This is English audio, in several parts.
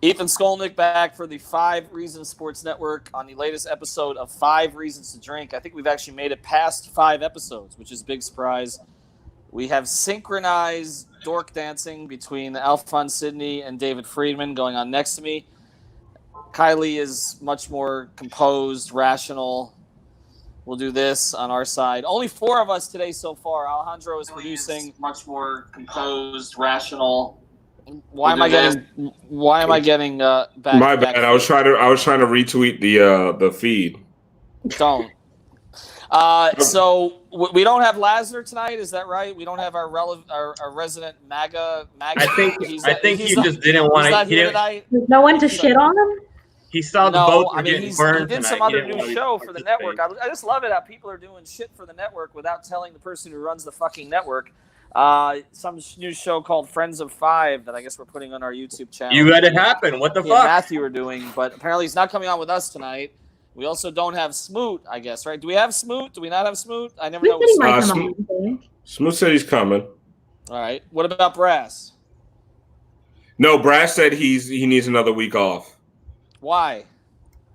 Ethan Skolnick back for the 5 Reasons Sports Network on the latest episode of 5 Reasons to Drink. I think we've actually made it past 5 episodes, which is a big surprise. We have synchronized dork dancing between Alphonse Sidney and David Friedman going on next to me. Kylie is much more composed, rational. We'll do this on our side. Only 4 of us today so far. Alejandro is producing. Much more composed, rational. Why am I getting back? My bad. I was trying to retweet the feed. Don't. So we don't have Lasner tonight. Is that right? We don't have our resident MAGA. I think he just didn't want to. There's no one to shit on him. He saw the boat getting burned. He did some other new show for the network. I just love it how people are doing shit for the network without telling the person who runs the fucking network. Some new show called Friends of Five that I guess we're putting on our YouTube channel. You let it happen. What the fuck? Matthew are doing, but apparently he's not coming on with us tonight. We also don't have Smoot, I guess, right? Do we have Smoot? Do we not have Smoot? I never know. Smoot said he's coming. All right. What about Brass? No, Brass said he needs another week off. Why?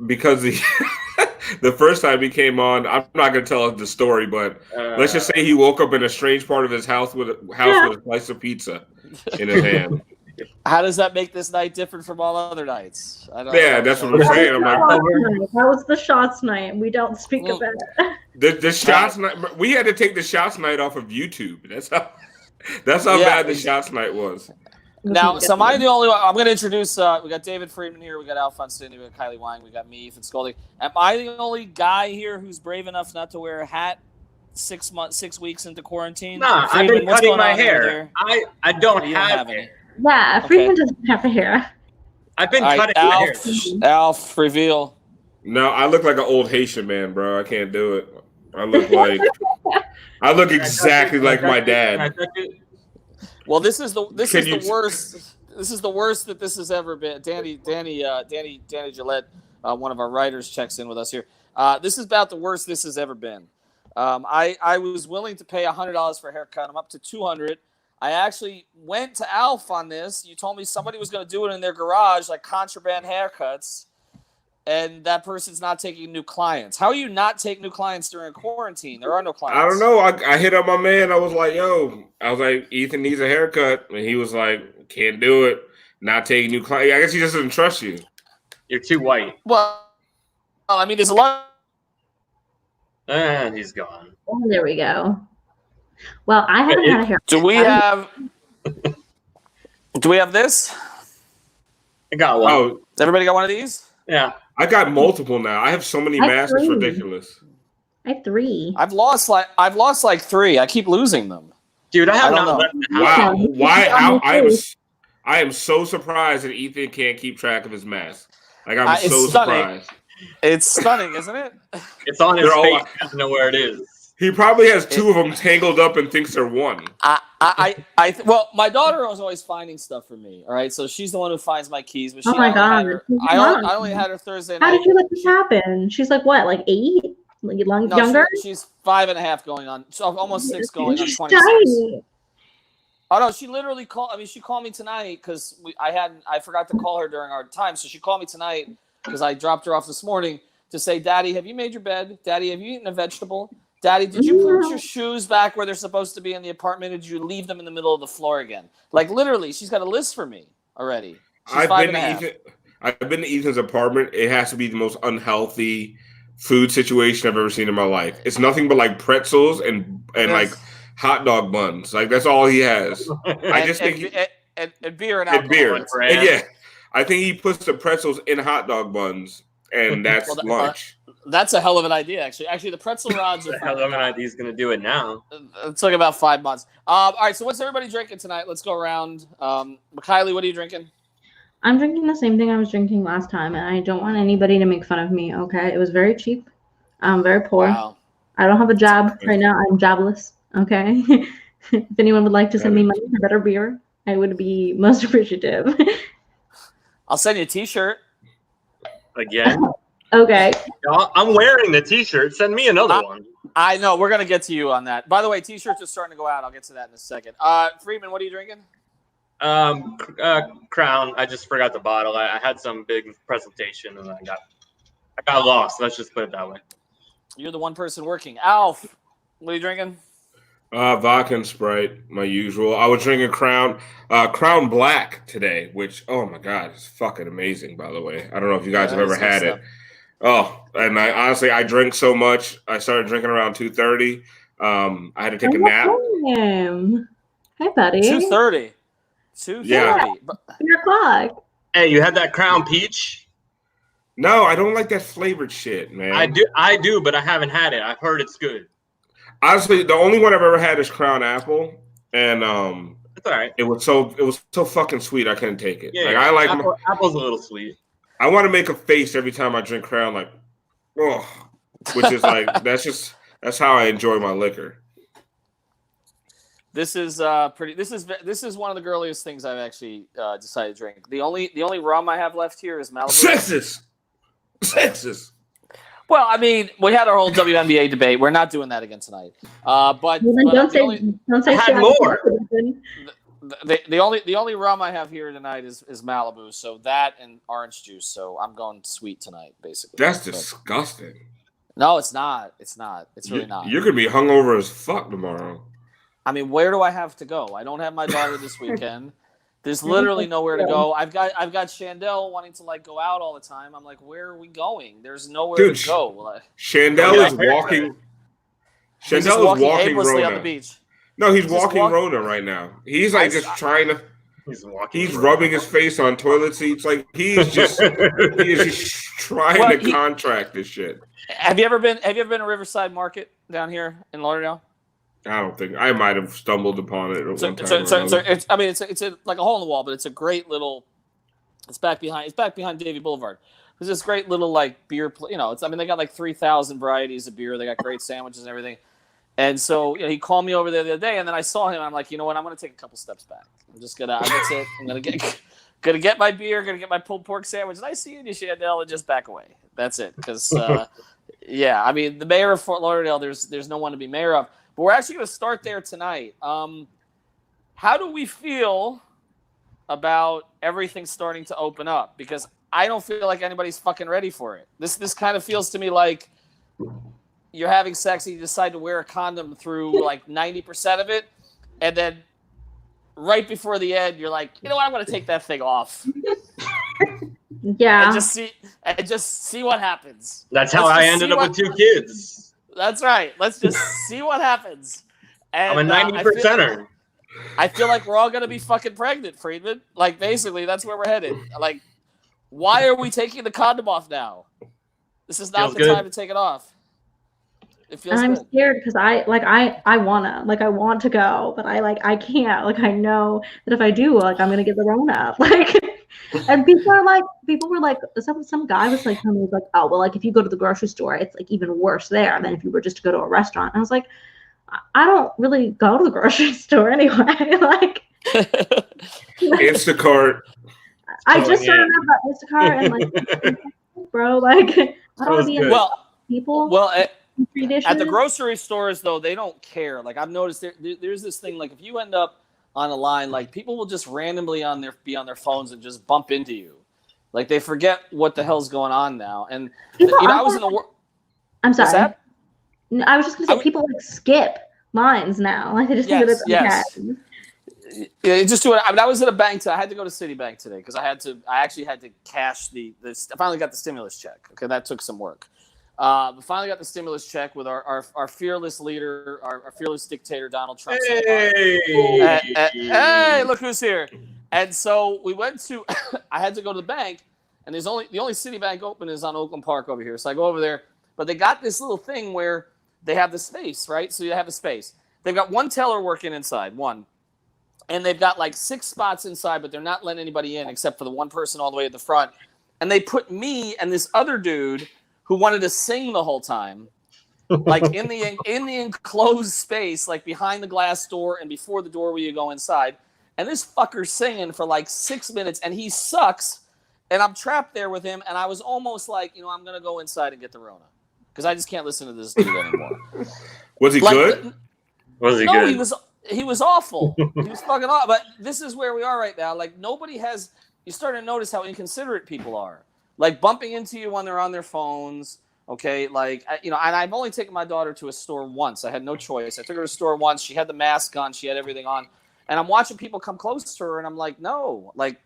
Because the first time he came on, I'm not going to tell the story, but let's just say he woke up in a strange part of his house with a slice of pizza in his hand. How does that make this night different from all other nights? That's what I'm saying. I'm like, that was the shots night. We don't speak about it. The shots night. We had to take the shots night off of YouTube. That's how bad the shots night was. Now, so am I the only one? I'm going to introduce. We got David Friedman here. We got Alphonse Sidney. We got Kylie Wang. We got me, Ethan Skolnick. Am I the only guy here who's brave enough not to wear a hat 6 weeks into quarantine? Nah, I've been cutting my hair. I don't have any. Yeah, Friedman doesn't have a hair. I've been cutting my hair. Alf, reveal. No, I look like an old Haitian man, bro. I can't do it. I look exactly like my dad. Well, this is the worst. This is the worst that this has ever been. Danny Gillette, one of our writers, checks in with us here. This is about the worst this has ever been. I was willing to pay $100 for a haircut. I'm up to $200. I actually went to Alf on this. You told me somebody was going to do it in their garage, like contraband haircuts, and that person's not taking new clients. How are you not take new clients during quarantine? There are no clients. I don't know. I hit up my man. I was like, Ethan needs a haircut. And he was like, can't do it. Not taking new clients. I guess he just doesn't trust you. You're too white. Well, I mean, there's a lot. And he's gone. Oh, there we go. Well, I haven't had a haircut. Do we have this? I got one. Oh, everybody got one of these? Yeah. I got multiple now. I have so many masks. It's ridiculous. I have 3. I've lost like 3. I keep losing them. Dude, I don't know. Wow. Why? I am so surprised that Ethan can't keep track of his masks. Like, I'm so surprised. It's stunning, isn't it? It's on his face. I don't know where it is. He probably has 2 of them tangled up and thinks they're one. Well, my daughter was always finding stuff for me. All right, so she's the one who finds my keys. But my God! I only had her Thursday night. How did you let this happen? She's like what, like 8? Like younger? She's 5.5 going on, so almost 6 going on 26. Oh no, she literally called. I mean, she called me tonight because I forgot to call her during our time, so she called me tonight because I dropped her off this morning to say, "Daddy, have you made your bed? Daddy, have you eaten a vegetable? Daddy, did you put your shoes back where they're supposed to be in the apartment, or did you leave them in the middle of the floor again?" Like, literally, she's got a list for me already. She's 5.5. I've been to Ethan's apartment. It has to be the most unhealthy food situation I've ever seen in my life. It's nothing but like pretzels and like hot dog buns. Like, that's all he has. I just think and beer and alcohol. And beer. And yeah, I think he puts the pretzels in hot dog buns, and that's lunch. That's a hell of an idea, actually. Actually, the pretzel rods are hell of an idea. He's going to do it now. It took about 5 months. All right, so what's everybody drinking tonight? Let's go around. Kylie, what are you drinking? I'm drinking the same thing I was drinking last time, and I don't want anybody to make fun of me, okay? It was very cheap. I'm very poor. Wow. I don't have a job right now. I'm jobless, okay? If anyone would like to send me money for better beer, I would be most appreciative. I'll send you a T-shirt. Again? Okay. I'm wearing the T-shirt. Send me another one. I know. We're going to get to you on that. By the way, T-shirts are starting to go out. I'll get to that in a second. Friedman, what are you drinking? Crown. I just forgot the bottle. I had some big presentation and I got lost. Let's just put it that way. You're the one person working. Alf, what are you drinking? Vodka and Sprite, my usual. I was drinking Crown Black today, which, oh my God, it's fucking amazing, by the way. I don't know if you guys have ever had it. Oh, and I drink so much. I started drinking around 2:30. I had to take a nap. Hi, buddy. 2:30. 2:30. Yeah. 3:00. Hey, you had that Crown Peach? No, I don't like that flavored shit, man. I do, but I haven't had it. I've heard it's good. Honestly, the only one I've ever had is Crown Apple, and it's all right. It was so fucking sweet. I couldn't take it. Yeah, like I like apple's a little sweet. I want to make a face every time I drink Crown, like, oh, which is like that's how I enjoy my liquor. This is pretty. This is one of the girliest things I've actually decided to drink. The only rum I have left here is Malibu. Sexist. Well, I mean, we had our whole WNBA debate. We're not doing that again tonight. But don't say more. The only rum I have here tonight is Malibu. So that and orange juice. So I'm going sweet tonight, basically. That's disgusting. No, it's not. It's not. It's really not. You're gonna be hungover as fuck tomorrow. I mean, where do I have to go? I don't have my daughter this weekend. There's literally nowhere to go. I've got Chandel wanting to like go out all the time. I'm like, where are we going? There's nowhere to go. Like, Chandel is walking. Chandel is walking aimlessly Rona on the beach. No, he's walking Rona right now. He's like just trying to. He's rubbing his face on toilet seats. Like he is just trying to contract this shit. Have you ever been to Riverside Market down here in Lauderdale? I don't think I might have stumbled upon it at one time. It's like a hole in the wall, but it's a great little. It's back behind Davie Boulevard. There's this great little like beer. They got like 3,000 varieties of beer. They got great sandwiches and everything. And so he called me over there the other day, and then I saw him. I'm like, you know what? I'm gonna take a couple steps back. That's it. I'm gonna get my beer. Gonna get my pulled pork sandwich. And I see you, Chandel, and just back away. That's it. Because yeah, I mean, the mayor of Fort Lauderdale. There's no one to be mayor of. But we're actually going to start there tonight. How do we feel about everything starting to open up? Because I don't feel like anybody's fucking ready for it. This kind of feels to me like you're having sex and you decide to wear a condom through like 90% of it, and then right before the end, you're like, you know what? I'm going to take that thing off. Yeah. And just see what happens. That's how I ended up with 2 kids. That's right. Let's just see what happens. And, I'm a 90%er. I feel like we're all going to be fucking pregnant, Friedman. Like, basically, that's where we're headed. Like, why are we taking the condom off now? This is not the time to take it off. It feels I'm good. scared because I want to go, but I can't. Like, I know that if I do, like, I'm going to get the Rona. Like, and people were like, some guy was like, telling me, like, oh, well, like, if you go to the grocery store, it's like even worse there than if you were just to go to a restaurant. And I was like, I don't really go to the grocery store anyway. Like, Instacart. I just started about Instacart and like, bro, like, I don't want to be in people. Well, at the grocery stores, though, they don't care. Like, I've noticed there's this thing, like, if you end up on a line, like, people will just randomly be on their phones and just bump into you. Like, they forget what the hell's going on now. And, I was in the world. I'm sorry. What's that? I was just going to say, people, like, skip lines now. Like, they just think that it's okay. Yeah, just do it. I mean, I was at a bank. I had to go to Citibank today because I actually had to cash I finally got the stimulus check. Okay, that took some work. We finally got the stimulus check with our fearless leader, our fearless dictator, Donald Trump. Hey, look who's here. And so we went to I had to go to the bank, and the only Citibank open is on Oakland Park over here. So I go over there, but they got this little thing where they have the space, right? So you have a space. They've got one teller working inside, and they've got like 6 spots inside, but they're not letting anybody in except for the one person all the way at the front. And they put me and this other dude who wanted to sing the whole time, like in the enclosed space, like behind the glass door and before the door where you go inside. And this fucker's singing for like 6 minutes, and he sucks. And I'm trapped there with him, and I was almost like, I'm going to go inside and get the Rona. Because I just can't listen to this dude anymore. Was he good? Was he good? He was awful. He was fucking awful. But this is where we are right now. Like, nobody has. You start to notice how inconsiderate people are. Like, bumping into you when they're on their phones. Okay, like, and I've only taken my daughter to a store once. I had no choice. I took her to a store once. She had the mask on. She had everything on. And I'm watching people come close to her, and I'm like, no. Like,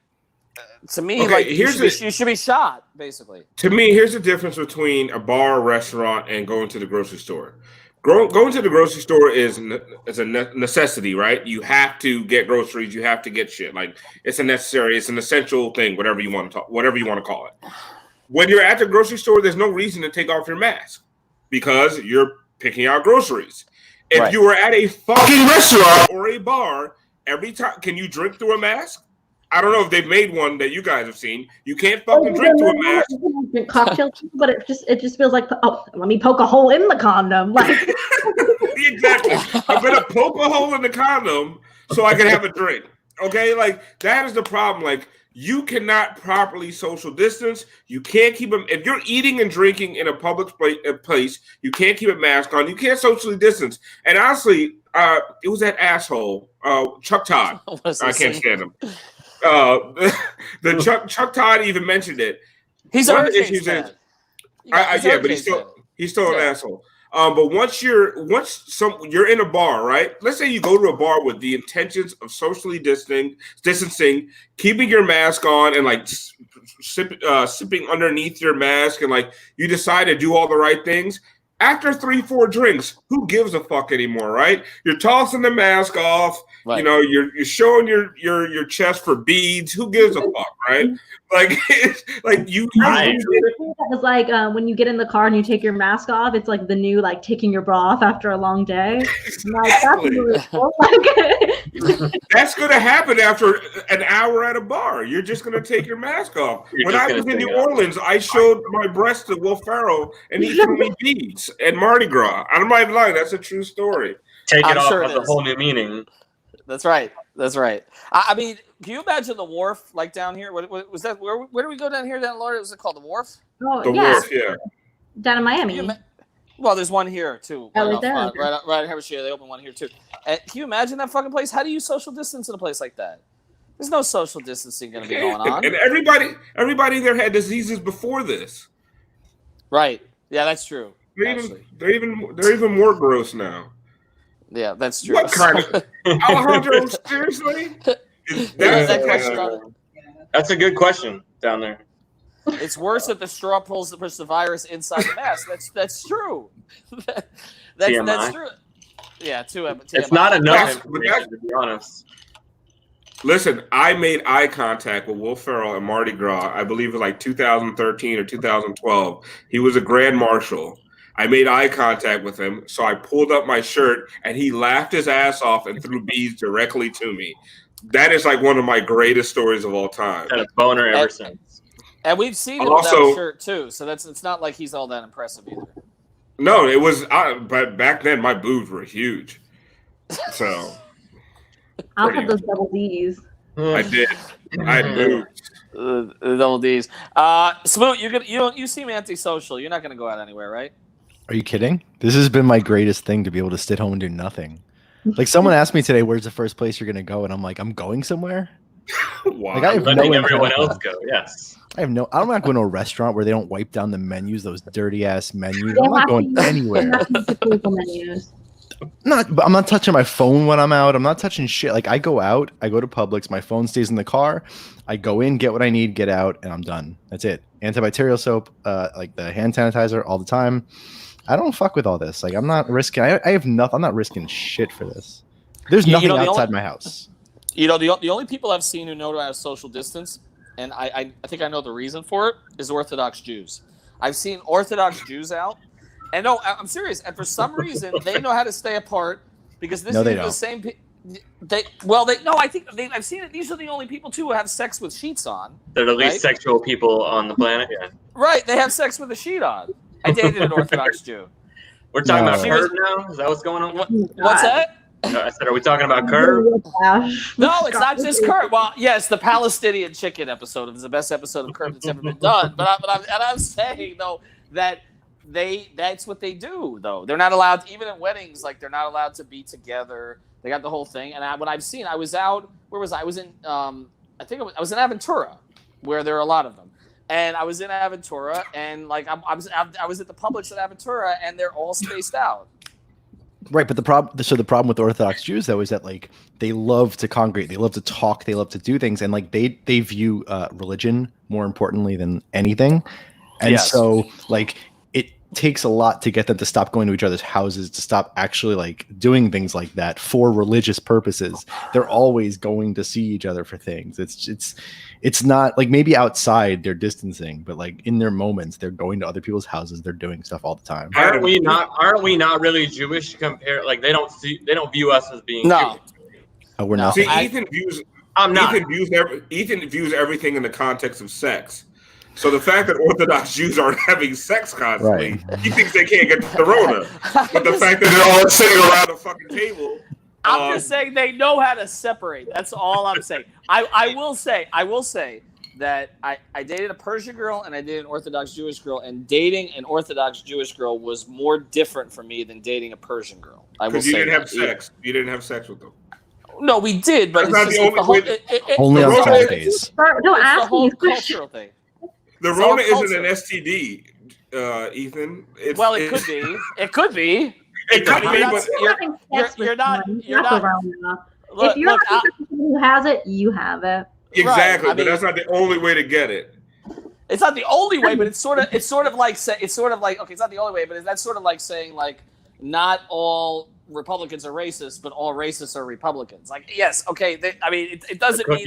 to me, Okay, like, you should be shot, basically. To me, here's the difference between a bar or restaurant and going to the grocery store. Going to the grocery store is a necessity, right? You have to get groceries. You have to get shit. Like, it's a necessary. It's an essential thing. Whatever you want to call it. When you're at the grocery store, there's no reason to take off your mask because you're picking out groceries. If you were at a fucking restaurant or a bar, every time, can you drink through a mask? I don't know if they've made one that you guys have seen. You can't fucking drink through a mask. Drink cocktails, but it just feels like, oh, let me poke a hole in the condom. Like, exactly. I'm gonna poke a hole in the condom so I can have a drink. Okay, like that is the problem. Like, you cannot properly social distance. You can't keep them. If you're eating and drinking in a public place, you can't keep a mask on. You can't socially distance. And honestly, it was that asshole, Chuck Todd. I can't stand him. The Chuck Todd even mentioned it. He's one of the issues is, but he's still an asshole. But once you're in a bar, right? Let's say you go to a bar with the intentions of socially distancing, keeping your mask on, and like sipping underneath your mask, and like you decide to do all the right things. After 3-4 drinks, who gives a fuck anymore, right? You're tossing the mask off. Right. You know, you're showing your chest for beads. Who gives a fuck, right? Like, it's like you. It was like when you get in the car and you take your mask off. It's like the new like taking your bra off after a long day. Exactly. That's going to happen after an hour at a bar. You're just going to take your mask off. When I was in New Orleans, I showed my breast to Will Ferrell, and he threw me beads at Mardi Gras. I'm not even lying. That's a true story. Take it off has a whole new meaning. That's right. I mean, can you imagine the wharf like down here? What was that? Where do we go down here, down in Florida? Was it called the wharf? Oh, the wharf, yeah. Down in Miami. Well, there's one here too. Right in Hershey. They opened one here too. Can you imagine that fucking place? How do you social distance in a place like that? There's no social distancing going to be going on. And everybody there had diseases before this. Right. Yeah, that's true. They're even more gross now. Yeah, that's true. What kind of Alejandro? Seriously? That's a good question down there. It's worse if the straw pulls the virus inside the mask. That's true. That's true. Yeah, TMI. It's not enough information, to be honest. Listen, I made eye contact with Will Ferrell at Mardi Gras. I believe it was like 2013 or 2012. He was a grand marshal. I made eye contact with him, so I pulled up my shirt, and he laughed his ass off and threw beads directly to me. That is like one of my greatest stories of all time. Had a boner ever since. And we've seen him without a shirt too, so it's not like he's all that impressive either. No, it was. But back then, my boobs were huge. So I'll have those double D's. I did. I had boobs. Double D's. Smoot, you seem antisocial. You're not going to go out anywhere, right? Are you kidding? This has been my greatest thing to be able to sit home and do nothing. Like, someone asked me today, where's the first place you're going to go? And I'm like, I'm going somewhere. Wow. Like, I have letting everyone else go. Yes. I'm not going to a restaurant where they don't wipe down the menus, those dirty ass menus. I'm not going anywhere. I'm not touching my phone when I'm out. I'm not touching shit. Like, I go out, I go to Publix, my phone stays in the car. I go in, get what I need, get out, and I'm done. That's it. Antibacterial soap, like the hand sanitizer all the time. I don't fuck with all this. Like, I'm not risking. I have nothing. I'm not risking shit for this. There's nothing outside my house. You know, the only people I've seen who know how to social distance, and I think I know the reason for it, is Orthodox Jews. I've seen Orthodox Jews out, and no, I'm serious. And for some reason, they know how to stay apart because this is the same. I think I've seen it. These are the only people too who have sex with sheets on. They're the least sexual people on the planet. Yeah. Right, they have sex with a sheet on. I dated an Orthodox Jew. We're talking about Curb now? Is that what's going on? What's that? I said, are we talking about Curb? No, it's not just Curb. Well, yes, the Palestinian chicken episode is the best episode of Curb that's ever been done. But I'm saying though that that's what they do though. They're not allowed, even at weddings, like they're not allowed to be together. They got the whole thing. And what I've seen, I was out. Where was I? I was in. I think I was in Aventura, where there are a lot of them. And I was in Aventura, and like I was at the Publix at Aventura, and they're all spaced out. Right, but the problem with Orthodox Jews though is that like they love to congregate, they love to talk, they love to do things, and like they view religion more importantly than anything, and so like it takes a lot to get them to stop going to each other's houses, to stop actually like doing things like that for religious purposes. They're always going to see each other for things. It's not like maybe outside they're distancing, but like in their moments they're going to other people's houses, they're doing stuff all the time. Aren't we not really Jewish compared? Like they don't view us as being Jewish. Oh, we're not. See, Ethan views everything in the context of sex. So the fact that Orthodox Jews aren't having sex constantly, he thinks they can't get the Rona. But the fact that they're all sitting around a fucking table. I'm just saying they know how to separate. That's all I'm saying. I will say that I dated a Persian girl and I dated an Orthodox Jewish girl, and dating an Orthodox Jewish girl was more different for me than dating a Persian girl. Because you didn't have sex. You didn't have sex with them. No, we did, but that's it's not only on Saturdays. Don't ask the whole me. cultural thing. The Rona isn't an STD, Ethan. It could be. It could be. It could be, but you're not. If you're not the person who has it, you have it. Exactly, right. But that's not the only way to get it. It's not the only way, but it's sort of like okay, it's not the only way, but that's sort of like saying like not all Republicans are racist, but all racists are Republicans. Like yes, okay, it doesn't mean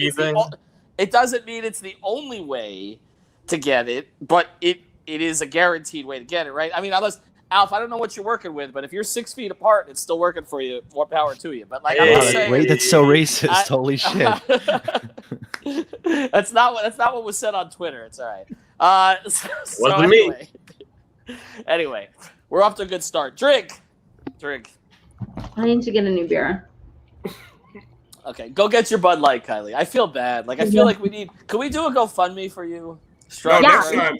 it's the only way to get it, but it is a guaranteed way to get it, right? I mean, unless Alf, I don't know what you're working with, but if you're 6 feet apart, it's still working for you. More power to you. But like, I'm just saying, wait, that's so racist. Holy shit. That's not what was said on Twitter. It's all right. Wasn't me. Anyway, we're off to a good start. Drink. I need to get a new beer. Okay, go get your Bud Light, Kylie. I feel bad. Like I feel like can we do a GoFundMe for you? No, next time.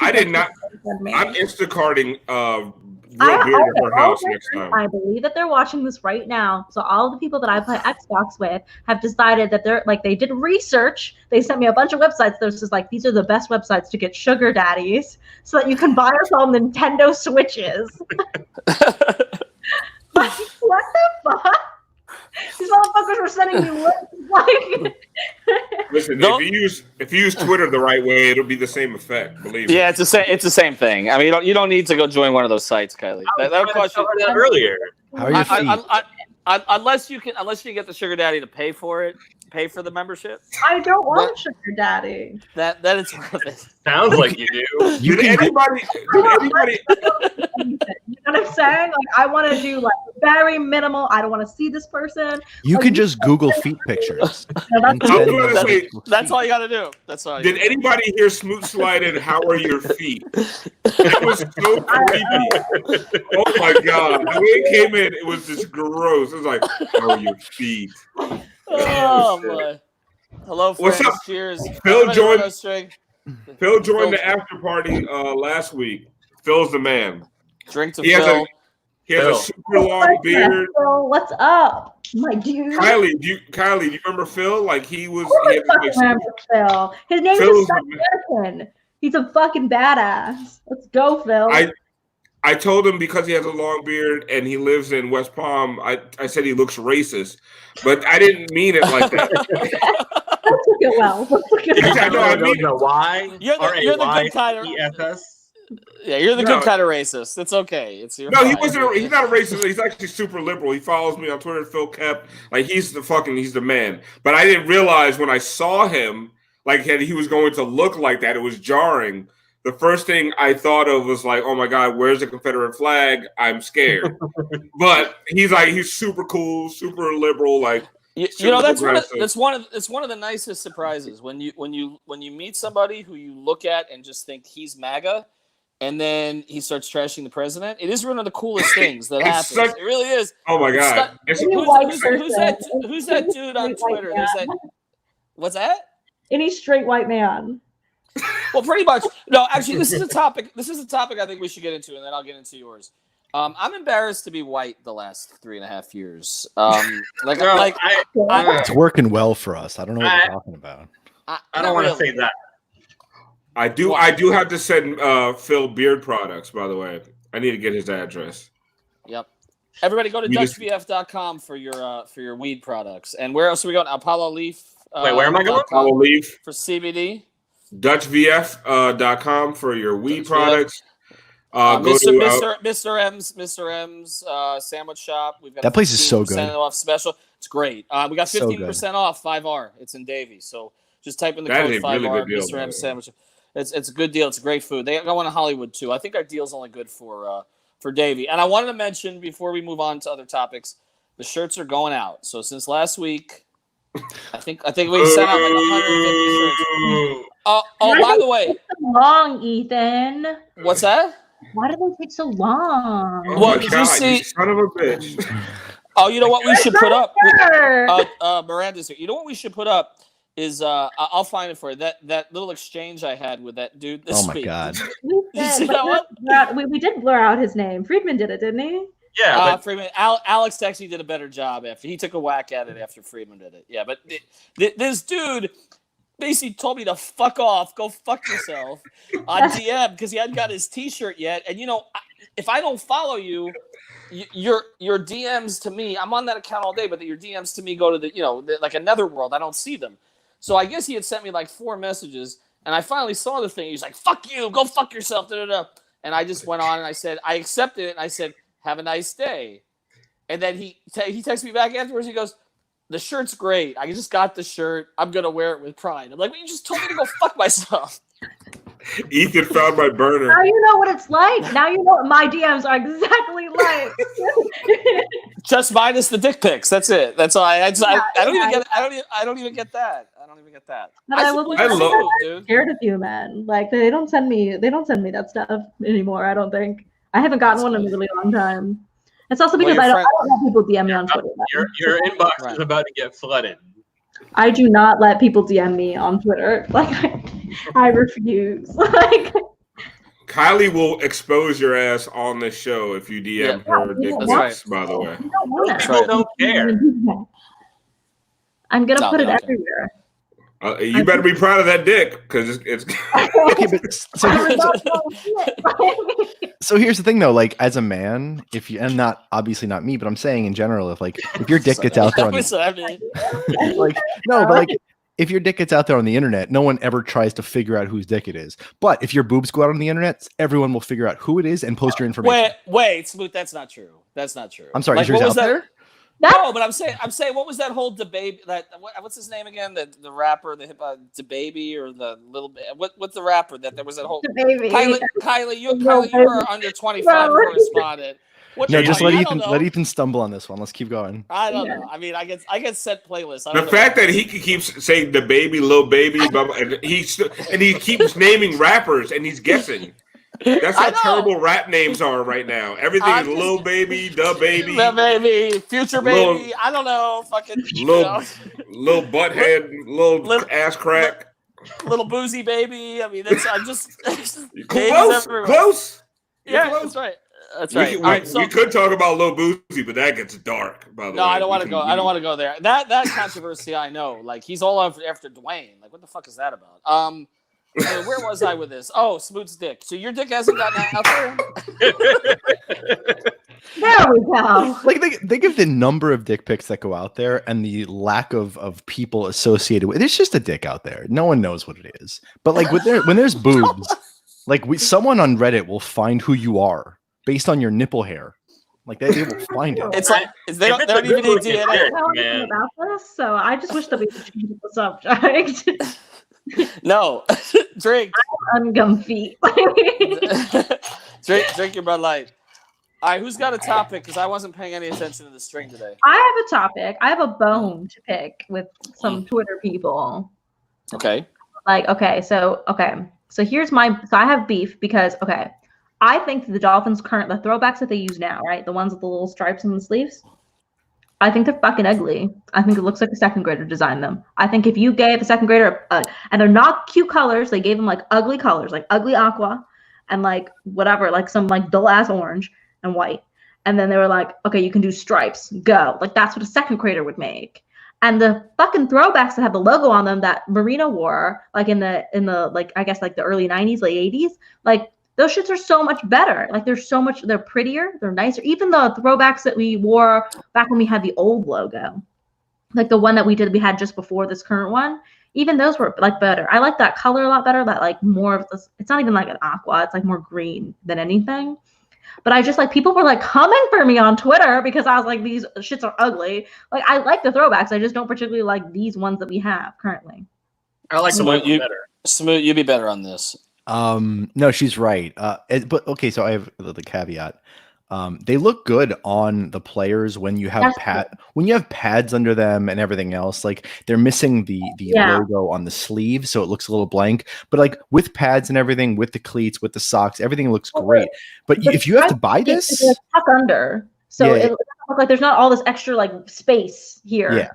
I did not. I'm Instacarting real beer to her house next time. I believe that they're watching this right now. So all the people that I play Xbox with have decided that they did research. They sent me a bunch of websites. There's just like, these are the best websites to get sugar daddies so that you can buy us all Nintendo Switches. Like, what the fuck? These motherfuckers were sending me links like. Listen, if you use Twitter the right way, it'll be the same effect. Believe me. Yeah, it's the same thing. I mean, you don't need to go join one of those sites, Kylie. That'll cost you earlier. How are your feet? Unless you get the sugar daddy to pay for the membership. I don't want a sugar daddy. That it's worth it. Sounds like you do. Did anybody? You know what I'm saying? Like, I want to do like very minimal. I don't want to see this person. You could just Google feet pictures. That's all you got to do. That's all. Did anybody hear Smoot Slide and how are your feet? It was so creepy. Oh my god! The way it came in, it was just gross. It was like, how are your feet? Oh my! Hello, friends. What's up? Cheers. Phil joined the after party last week. Phil's the man. Drink to Phil. He has a super long beard. Phil, what's up, my dude? Kylie, do you remember Phil? Like he was. Phil. His name is American. He's a fucking badass. Let's go, Phil. I told him because he has a long beard and he lives in West Palm. I said he looks racist, but I didn't mean it like that. That's it well. I mean why? You're the good kind of EFS. Yeah, you're the good kind of racist. It's okay. He wasn't. He's not a racist. He's actually super liberal. He follows me on Twitter, Phil Kep. Like he's the man. But I didn't realize when I saw him, like he was going to look like that. It was jarring. The first thing I thought of was like, oh my god, where's the Confederate flag? I'm scared. But he's super cool, super liberal. Like that's one of the nicest surprises when you meet somebody who you look at and just think he's MAGA. And then he starts trashing the president. It is one of the coolest things that happens. It really is. Oh my god! Who's that dude on Twitter? What's that? Any straight white man. Well, pretty much. No, actually, this is a topic. I think we should get into, and then I'll get into yours. I'm embarrassed to be white the last 3.5 years. It's working well for us. I don't know what you're talking about. I don't want to say that. I do have to send Phil beard products, by the way. I need to get his address. Yep. Everybody go to DutchVF.com for your weed products. And where else are we going? Apollo Leaf. Wait, where am I going? Apollo Leaf. For CBD. DutchVF.com for your weed products. Mr. M's sandwich shop. We've got that place is so good. Off special. It's great. We got 15% off 5R. It's in Davie. So just type in the code 5R. Really Mr. M's sandwich. It's a good deal. It's a great food. They got one in Hollywood too. I think our deal's only good for Davie. And I wanted to mention before we move on to other topics, the shirts are going out. So since last week, I think we sent out like 150 shirts. By the way, so long, Ethan. What's that? Why do they take so long? Oh did you see? You son of a bitch. Oh, you know what we should put up? Miranda's here. You know what we should put up is I'll find it for you. That little exchange I had with that dude this week. Oh my god! We did blur out his name. Friedman did it, didn't he? Yeah, Friedman. Alex actually did a better job after he took a whack at it after Friedman did it. Yeah, but this dude basically told me to fuck off, go fuck yourself on DM because he hadn't got his T-shirt yet. And if I don't follow you, your DMs to me, I'm on that account all day, but your DMs to me go to like another world. I don't see them. So I guess he had sent me like 4 messages, and I finally saw the thing. He's like, "Fuck you, go fuck yourself." Da, da, da. And I just went on and I said, I accepted it, and I said, "Have a nice day." And then he texted me back afterwards. He goes, "The shirt's great. I just got the shirt. I'm gonna wear it with pride." I'm like, "Well, you just told me to go fuck myself." Ethan found my burner. Now you know what it's like. Now you know what my DMs are exactly like. Just minus the dick pics. That's it. That's all. I don't even get. I don't even get that. But I will be scared of you, man. Like they don't send me that stuff anymore. I don't think. I haven't gotten one in a really long time. It's also because I don't let people DM me on Twitter. Your inbox is about to get flooded. I do not let people DM me on Twitter. Like I refuse. Like Kylie will expose your ass on the show if you DM her dick pics, by the way. People don't care. I'm gonna put it everywhere. You better be proud of that dick because it's okay, but so here's the thing though, like as a man, and obviously not me, but I'm saying in general, if your dick gets out there on if your dick gets out there on the internet, no one ever tries to figure out whose dick it is. But if your boobs go out on the internet, everyone will figure out who it is and post your information. Wait, Smoot, that's not true. I'm sorry, yours out there? No, but I'm saying, what was that whole debate? What's his name again? The rapper, the hip hop, DaBaby, or the little bit? What's the rapper that there was that whole? Kylie, you are under 25 correspondent. Just let Ethan stumble on this one. Let's keep going. I don't know. I mean, I get set playlists. The fact that he keeps saying DaBaby, Lil Baby, and he keeps naming rappers and he's guessing. That's how terrible rap names are right now. Everything is Lil Baby, DaBaby, the Baby, Future Baby. I don't know, fucking little butthead, little ass crack, little boozy baby. I mean, I'm just close. Yeah, close. That's right. We could talk about Lil Boozy, but that gets dark. By the way, I don't want to go. I don't want to go there. That controversy, I know. Like he's all after Dwayne. Like, what the fuck is that about? Where was I with this? Oh, Smoot's dick. So your dick hasn't gotten out there? There we go. Like they give the number of dick pics that go out there and the lack of people associated with it. It's just a dick out there. No one knows what it is. But like when there's boobs, like someone on Reddit will find who you are based on your nipple hair. Like they will find it. It's like they don't even need DNA. About this, so I just wish that we could change the subject. No, drink. I'm comfy. drink your Bud Light. All right, who's got a topic? Because I wasn't paying any attention to the string today. I have a topic. I have a bone to pick with some Twitter people. Okay. So here's so I have beef because I think the Dolphins the throwbacks that they use now, right? The ones with the little stripes on the sleeves. I think they're fucking ugly. I think it looks like a second grader designed them. I think if you gave a second grader, and they're not cute colors, they gave them like ugly colors, like ugly aqua, and like whatever, like some like dull ass orange. and white. And then they were like, okay, you can do stripes. Go. Like that's what a second grader would make. And the fucking throwbacks that have the logo on them that Marina wore, like in the like I guess like the early 90s, late 80s, like those shits are so much better. Like they're prettier, they're nicer. Even the throwbacks that we wore back when we had the old logo, like the one that we had just before this current one, even those were like better. I like that color a lot better. That like more of this, it's not even like an aqua, it's like more green than anything. But I just like people were like coming for me on Twitter because I was like, these shits are ugly. Like I like the throwbacks. I just don't particularly like these ones that we have currently. I like the one better. Smoot, you'd be better on this. No, she's right. But okay, so I have the caveat. They look good on the players when you have pads under them and everything else. Like they're missing the logo on the sleeve, so it looks a little blank. But like with pads and everything, with the cleats, with the socks, everything looks great. But if you have to buy this, it's like tuck under, so it looks like there's not all this extra like space here. Yeah.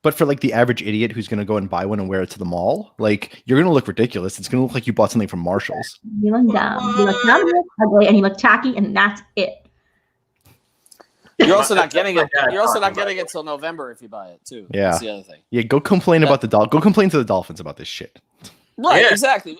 But for like the average idiot who's gonna go and buy one and wear it to the mall, like you're gonna look ridiculous. It's gonna look like you bought something from Marshalls. You look dumb. You look ugly, and you look tacky, and that's it. You're also not getting it. You're also not getting it till November if you buy it too. Yeah, that's the other thing. Yeah, go complain about Go complain to the Dolphins about this shit. Right, exactly.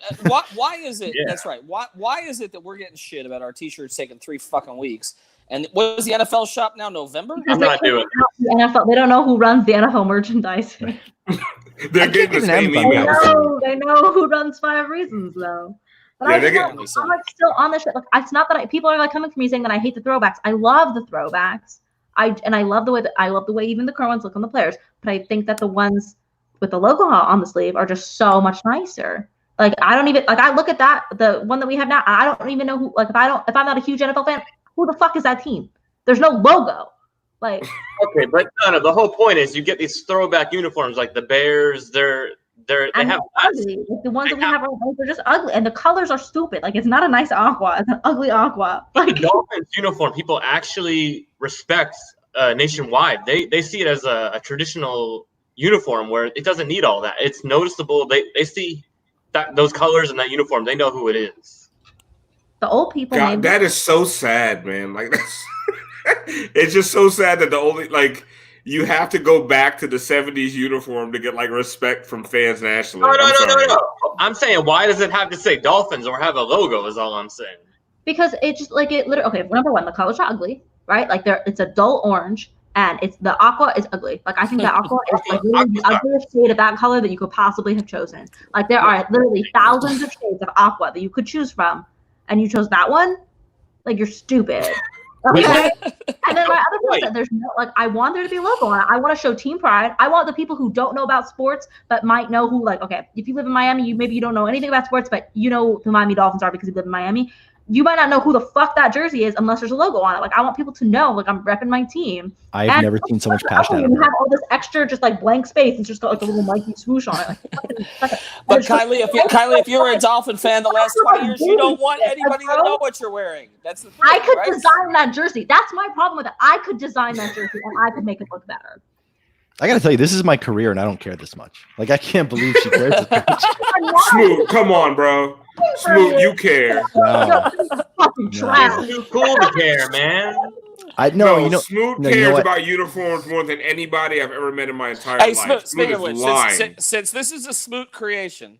Why is it? That's right. Why is it that we're getting shit about our T-shirts taking 3 fucking weeks? And what is the NFL shop now? November? I'm not doing it. The NFL. They don't know who runs the NFL merchandise. They're getting the same email. They know who runs 5 Reasons though. But I'm like still on this shit. Like, it's not that people are like coming for me saying that I hate the throwbacks. I love the throwbacks. I love the way even the current ones look on the players. But I think that the ones with the logo on the sleeve are just so much nicer. Like I don't even like I look at the one that we have now. I don't even know who. Like if I'm not a huge NFL fan, who the fuck is that team? There's no logo. Like okay, but no, the whole point is you get these throwback uniforms like the Bears. They have ugly. Like the ones that we have they're just ugly, and the colors are stupid. Like it's not a nice aqua; it's an ugly aqua. Like the Dolphins uniform, people actually respect nationwide. They see it as a traditional uniform where it doesn't need all that. It's noticeable. They see those colors and that uniform. They know who it is. The old people. God, that is so sad, man. Like that's it's just so sad that the only like. You have to go back to the 70s uniform to get like respect from fans nationally. No. I'm saying, why does it have to say Dolphins or have a logo? Is all I'm saying. Because it just like it literally. Okay, number one, the colors are ugly, right? Like it's a dull orange, and the aqua is ugly. Like I think the aqua is like literally the ugliest shade of that color that you could possibly have chosen. Like there are literally thousands of shades of aqua that you could choose from, and you chose that one. Like you're stupid. Okay. And then my other person said there's no like I want there to be a logo on it. I want to show team pride. I want the people who don't know about sports but might know who like okay, if you live in Miami, maybe you don't know anything about sports, but you know who the Miami Dolphins are because you live in Miami. You might not know who the fuck that jersey is unless there's a logo on it. Like I want people to know like I'm repping my team. I've never seen so much passion out of you it. have all this extra just like blank space and just got like a little Mikey swoosh on it. But Kylie, if you were a Dolphin fan the last 20 years, you don't want anybody to know what you're wearing. That's the thing. I could design that jersey. That's my problem with it. I could design that jersey and I could make it look better. I gotta tell you, this is my career, and I don't care this much. Like, I can't believe she cares this much. Smoot, come on, bro. Smoot, you care. No. It's too cool to care, man. Smoot cares about uniforms more than anybody I've ever met in my entire life. Smoot is lying. Since this is a Smoot creation,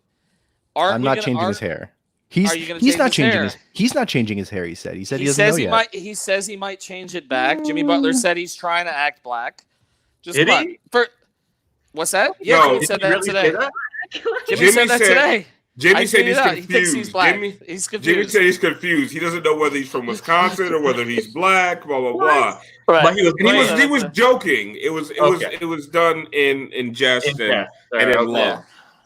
I'm not changing his hair. He's not changing his hair. He said he doesn't know yet. He says he might change it back. Jimmy Butler said he's trying to act black. Did he? What's that? Yeah, Jimmy said that today. Jimmy said that today. Jimmy said he's confused. He thinks he's black. He's confused. Jimmy said he's confused. He doesn't know whether he's from Wisconsin or whether he's black. Blah blah blah. Right. But he was joking. It was done in jest and in love.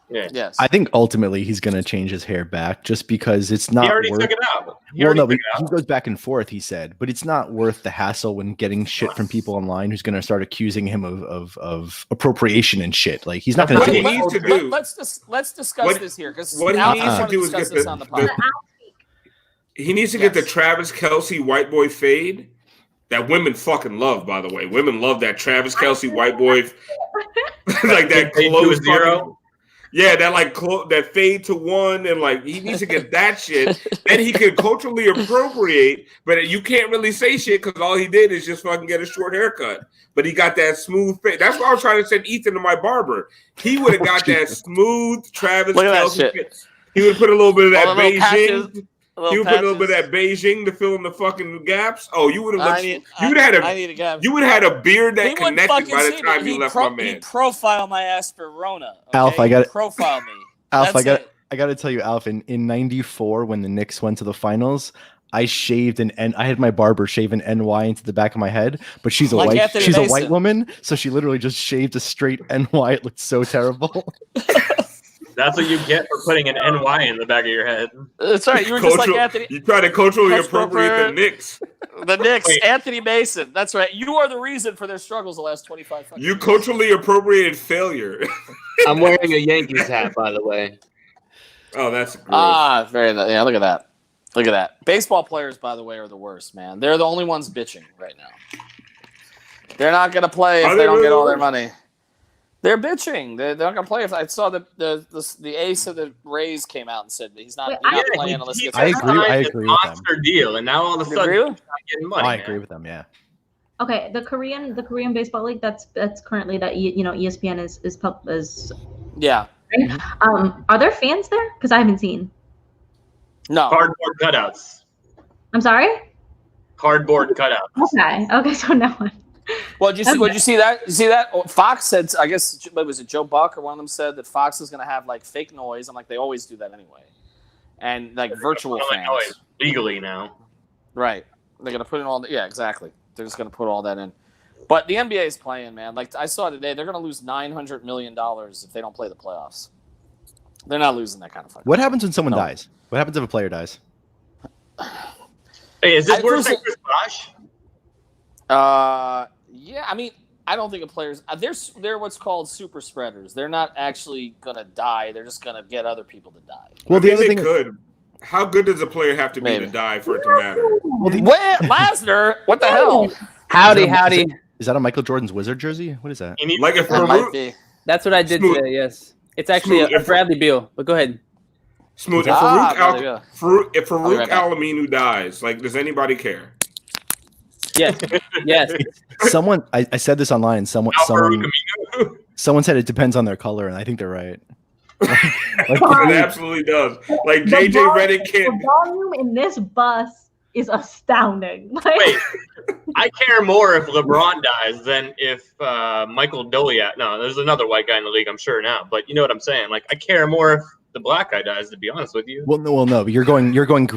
Yeah. Yes. I think ultimately he's going to change his hair back just because it's not. He already took it out. He goes back and forth. He said, but it's not worth the hassle when getting shit from people online who's going to start accusing him of appropriation and shit. Like he's not going to do it. Let's discuss this here because what he needs to do is get he needs to get the Travis Kelce white boy fade that women fucking love. By the way, women love that Travis Kelce white boy like that close zero. Yeah, that like that fade to one, and like he needs to get that shit. Then he can culturally appropriate, but you can't really say shit because all he did is just fucking get a short haircut. But he got that smooth face. That's why I was trying to send Ethan to my barber. He would have got that smooth Travis Look at that Kelce shit. fit. He would put a little bit of that All the little Beijing. patches, You would put a little bit of that Beijing to fill in the fucking gaps. Oh, you would have looked. You would have had I need a gap. You would have had a beard that He wouldn't connected fucking by see the me. time you left my man. He profiled my ass for Rona. Okay? Alf, I got it. Profile me. Alf, That's it. I got to tell you, Alf, in '94 when the Knicks went to the finals, I shaved I had my barber shave an NY into the back of my head, but she's a Like white Anthony she's a Mason. white woman, so she literally just shaved a straight NY. It looked so terrible. That's what you get for putting an NY in the back of your head. That's right. You were just like Anthony. You try to culturally That's appropriate the proper- Knicks. The Knicks, Wait. Anthony Mason. That's right. You are the reason for their struggles the last 25 fucking You years. culturally appropriated failure. I'm wearing a Yankees hat, by the way. Oh, that's gross. Ah, very nice. Yeah, look at that. Look at that. Baseball players, by the way, are the worst, man. They're the only ones bitching right now. They're not going to play if Are they they don't really get all the their worst? money. They're bitching. They're not going to play. If I saw the ace of the Rays came out and said that he's not, Wait, he's not I- playing unless he gets I hurt. agree- I signed agree a with them. monster deal, and now all of a You sudden agree he's with? not getting money. I man. agree with them. Yeah. Okay, the Korean baseball league that's currently that ESPN is Yeah. are there fans there? Because I haven't seen. No. Cardboard cutouts. I'm sorry. Cardboard cutouts. Okay, so no one. Well, did you see that? You see that? Oh, Fox said, I guess, what was it, Joe Buck or one of them said that Fox is going to have like fake noise. I'm like, they always do that anyway. And like virtual Well, fans. I know it's legally now. Right. They're going to put in all the, yeah, exactly. They're just going to put all that in. But the NBA is playing, man. Like I saw today, they're going to lose $900 million if they don't play the playoffs. They're not losing that kind of fucking. What happens when someone No. dies? What happens if a player dies? Hey, is this I worse than personally- Chris Bosh? Yeah, I mean, I don't think of players. They're what's called super spreaders. They're not actually going to die. They're just going to get other people to die. Well, the I other mean, thing. they could. How good does a player have to be Maybe. to die for it to matter? Well, the- What? Lasner? What the hell? Howdy, Is that a- howdy. Is that a Michael Jordan's Wizard jersey? What is that? He needs Like if That might Farouk, be. That's what I did Smooth. today, yes. It's actually Smooth. a Bradley Beal, but go ahead. Smooth. If Ah, Farouk, there you go. If I'll be Farouk right back. Alaminu dies, like, does anybody care? Yes, yes. Someone, I said this online. Someone said it depends on their color, and I think they're right. Like, It absolutely does. Like JJ Redick The can't. volume in this bus is astounding. Like, Wait, I care more if LeBron dies than if Michael Doliak. No, there's another white guy in the league, I'm sure now. But you know what I'm saying? Like, I care more if the black guy dies. To be honest with you. well, no. But you're going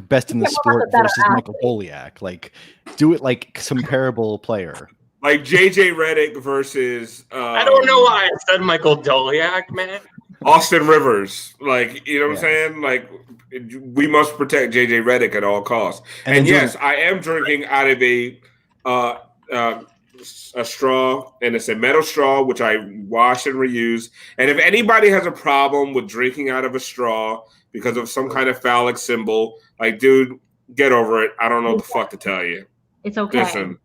best in the Yeah, sport better versus Michael Poliak. Like, do it like comparable player. Like JJ Redick versus. I don't know why I said Michael Doliak, man. Austin Rivers. Like, you know what I'm Yeah. saying? Like, we must protect JJ Redick at all costs. And And then yes, I am drinking out of a straw, and it's a metal straw, which I wash and reuse. And if anybody has a problem with drinking out of a straw because of some kind of phallic symbol, like, dude, get over it. I don't know what the fuck to tell you. it's okay. Listen,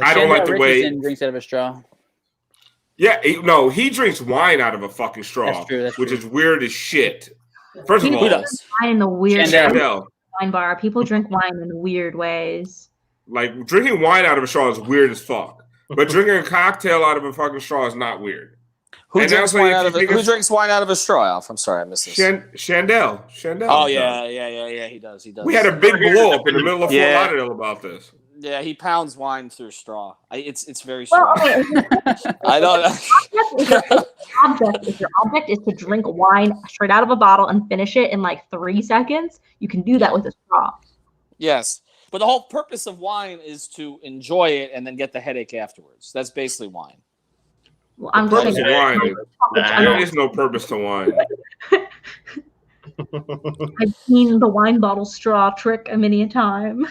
I don't like the way. Richardson drinks out of a straw. Yeah, he drinks wine out of a fucking straw, That's true, that's which true. is weird as shit. First of He all, does? Wine in the weird Chandel. Chandel, wine bar. People drink wine in weird ways. like drinking wine out of a straw is weird as fuck. But drinking a cocktail out of a fucking straw is not weird. Who And drinks also, wine if out you of a, think who it's- drinks wine out of a straw, Alf? I'm sorry, I missed this. Chandel. Oh yeah, he does. We had a big blow up in the middle of Fort Yeah. Lauderdale about this. Yeah, he pounds wine through a straw. It's very Well, strange. okay. I don't If your object is to drink wine straight out of a bottle and finish it in like 3 seconds, you can do that with a straw. Yes, but the whole purpose of wine is to enjoy it and then get the headache afterwards. That's basically wine. Well, I'm Purpose just of saying, wine. Nah. There is no purpose to wine. I've seen the wine bottle straw trick many a time.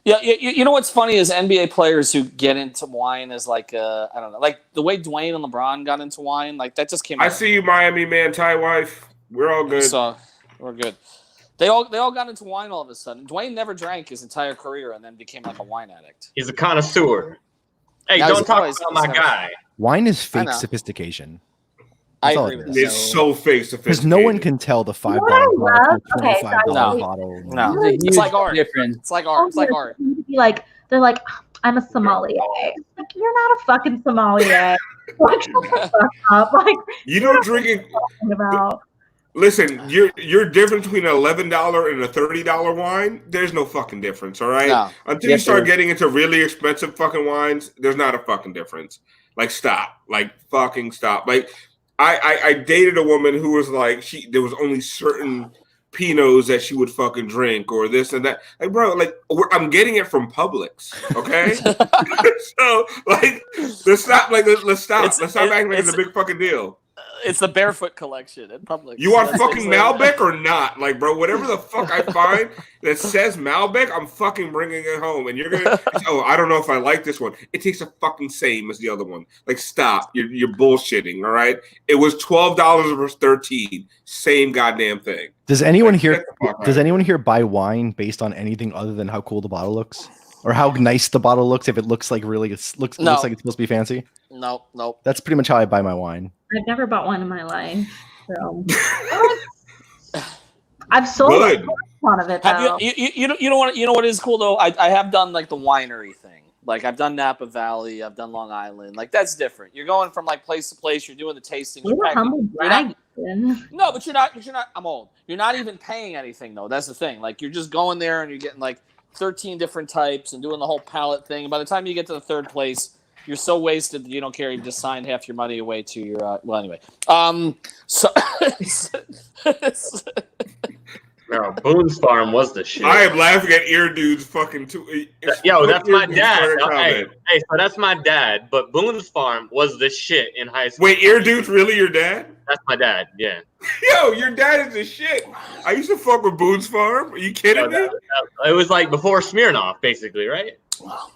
Yeah, you know what's funny is NBA players who get into wine is like I don't know, like the way Dwayne and LeBron got into wine, like that just came. I out. see you, Miami man, Thai wife. We're all good. So we're good. They all got into wine all of a sudden. Dwayne never drank his entire career and then became like a wine addict. He's a connoisseur. Hey, Now don't he's talk always- about my guy. Wine is I fake know. sophistication. I That's all agree it with is. this. It's so fake sophisticated. Because no one can tell the $5 what I bottle love- from the okay, so I $25 love- bottle. No. There's a It's huge like art. difference. It's like art. It's like art. Be like, they're like, I'm a sommelier. Like, you're not a fucking sommelier. Like, shut the fuck up. Like, You know, drinking. talking about. Listen, you're different between an $11 and a $30 wine. There's no fucking difference, all right? No. Until Yes, you start there is. getting into really expensive fucking wines, there's not a fucking difference. Like, stop. Like, fucking stop. Like, I dated a woman who was like, there was only certain Pinots that she would fucking drink or this and that. Like, bro, like, I'm getting it from Publix, okay? So, like, let's stop. Like, let's stop. It's- Let's stop acting like it's a it's- big fucking deal. It's the barefoot collection in public. You want That's fucking exactly- Malbec or not? Like, bro, whatever the fuck I find that says Malbec, I'm fucking bringing it home. And you're gonna, I don't know if I like this one. It tastes the fucking same as the other one. Like, stop. You're bullshitting. All right. It was $12 versus $13. Same goddamn thing. Does anyone Like, here? get the fuck Does out. anyone here buy wine based on anything other than how cool the bottle looks, or how nice the bottle looks? If it looks like really, looks No. looks like it's supposed to be fancy. Nope. That's pretty much how I buy my wine. I've never bought one in my life. So I've sold Good. one of it Have though. you know what is cool though? I have done like the winery thing. Like I've done Napa Valley, I've done Long Island. Like that's different. You're going from like place to place. You're doing the tasting. We You're were packing- humble you're not- bragging. No, but you're not. I'm old. You're not even paying anything though. That's the thing. Like you're just going there and you're getting like 13 different types and doing the whole palette thing. And by the time you get to the third place, you're so wasted that you don't care. You just signed half your money away to your. Well, anyway. So. No, Boone's Farm was the shit. I am laughing at ear dudes fucking too. Yo, that's my Ear Dude's dad. started Hey, comment. so that's my dad. But Boone's Farm was the shit in high school. Wait, ear dude's really your dad? That's my dad. Yeah. Yo, your dad is the shit. I used to fuck with Boone's Farm. Are you kidding me? It was like before Smirnoff, basically, right?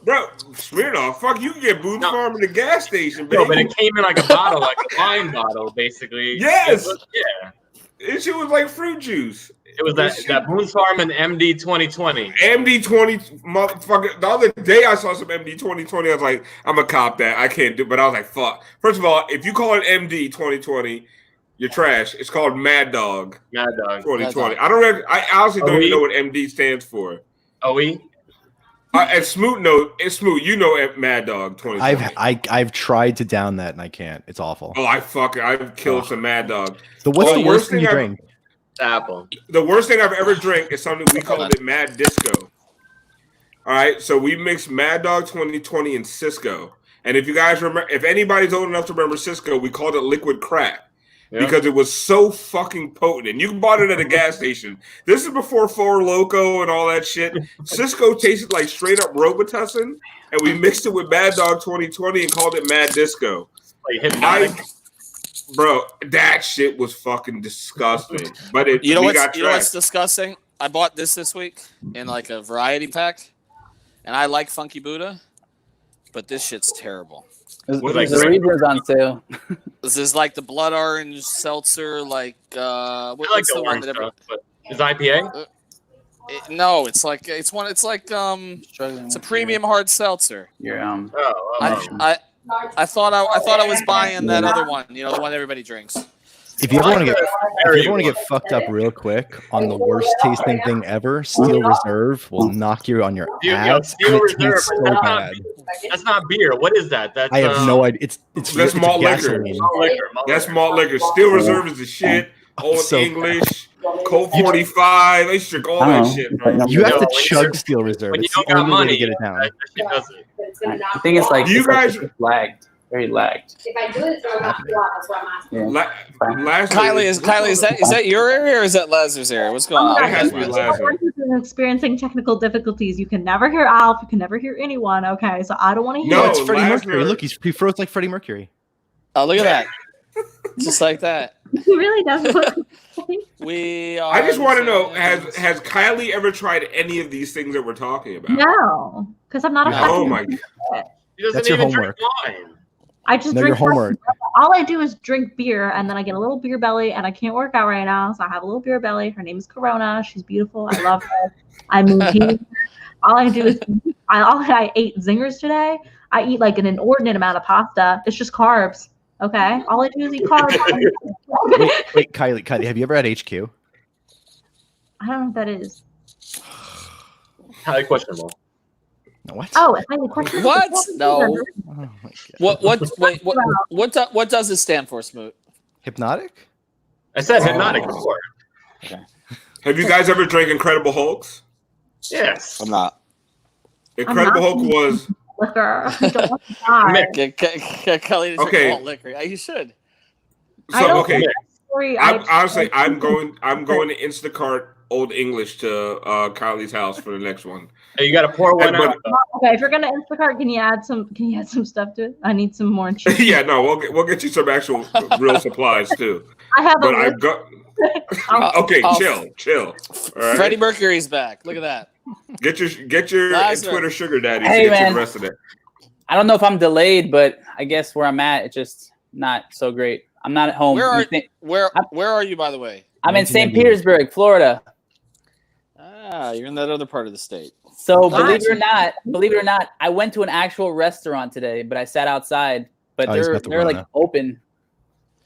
Bro, Smirnoff, fuck, you can get Boone's No. Farm in the gas station, No, but baby. it came in like a bottle, like a wine bottle, basically. Yes! Yeah. This shit was like fruit juice. It was that Boone's Farm and MD 2020. MD 20, motherfucker. The other day I saw some MD 2020. I was like, I'm a cop that. I can't do it. But I was like, fuck. First of all, if you call it MD 2020, you're trash. It's called Mad Dog Mad Dog. 2020. I honestly don't even know what MD stands for. OE? And Smoot know, it's Smoot. You know Mad Dog 2020. I've tried to down that and I can't. It's awful. Oh, I've killed some Mad Dog. What's Oh, the worst thing you I've- drink? Apple. The worst thing I've ever drank is something we called it Mad Disco. All right, so we mixed Mad Dog 2020 and Cisco. And if you guys remember, if anybody's old enough to remember Cisco, we called it liquid crack Yeah. because it was so fucking potent. And you bought it at a gas station. This is before Four Loko and all that shit. Cisco tasted like straight up Robitussin, and we mixed it with Mad Dog 2020 and called it Mad Disco. Like hypnotic. Bro, that shit was fucking disgusting. But it, You know we what's got you know what's tracked. disgusting? I bought this week in like a variety pack, and I like Funky Buddha, but this shit's terrible. What, The like, Reader's on sale. This is like the blood orange seltzer, like I like what's the the one orange that? stuff, but is IPA? No, it's like it's a premium hard seltzer. Your Oh, I thought I was buying that other one, you know, the one everybody drinks. If you ever want to get Very if you want to get fucked up real quick on the worst tasting thing ever, Steel Reserve will knock you on your Yo, ass. Steel And it Reserve, tastes so that's not bad. That's not beer. What is that? That's I have no idea. It's That's it's malt liquor. gasoline. Malt liquor. That's malt liquor. Steel Reserve is the shit. Old so English, Colt 45. They drink all that shit, bro. You have Yo, to when chug you're- Steel Reserve. When you It's the don't got only way to money, get it down. that shit does it. I think it's like You it's like guys- it's lagged, very lagged. If I do it, so I'm not that's what I'm asking. Yeah. Last Kylie, is that your area or is that Lazar's area? What's going on? It has to be Lazarus. I'm experiencing technical difficulties. You can never hear Alf. You can never hear anyone. Okay, so I don't want to hear. No, No, it's Freddie Lazarus- Mercury. Look, he froze like Freddie Mercury. Oh, look at that. Just like that. He really does look. We are I just want to know, has Kylie ever tried any of these things that we're talking about? No, because I'm not a. No. fucking- Oh my god. He doesn't That's your even homework. drink wine. I just Know your drink. homework. All I do is drink beer, and then I get a little beer belly, and I can't work out right now, so I have a little beer belly. Her name is Corona. She's beautiful. I love her. I maintain her. All I do is I ate zingers today. I eat like an inordinate amount of pasta. It's just carbs. Okay, all I do is eat carbs. Wait, Kylie, have you ever had HQ? I don't know what that is. Highly questionable. What? Oh, it's highly questionable. What? No. Oh my God. What does it stand for, Smoot? Hypnotic? I said hypnotic before. Have you guys ever drank Incredible Hulks? Yes. I'm not. Incredible Hulk was Liquor. I don't want to die. Kelly, Okay. malt liquor. You should. I so don't okay. think Sorry, Honestly, I'm going to Instacart Old English to Kylie's house for the next one. Hey, you got to pour one But- out. Okay, if you're gonna Instacart, can you add some stuff to it? I need some more cheese. Yeah, no, we'll get you some actual real supplies too. I have a But I've list. got okay, Oh. chill. All right, Freddie Mercury's back. Look at that. get your Nice Twitter sugar daddy Hey, to get you man. the rest of that. I don't know if I'm delayed, but I guess where I'm at, it's just not so great. I'm not at home. Where are You think- where are you, by the way? I'm in St. 1998. Petersburg, Florida. Ah, you're in that other part of the state. So Nice. believe it or not, I went to an actual restaurant today, but I sat outside. But Oh, he's they're got the they're like Rona. open.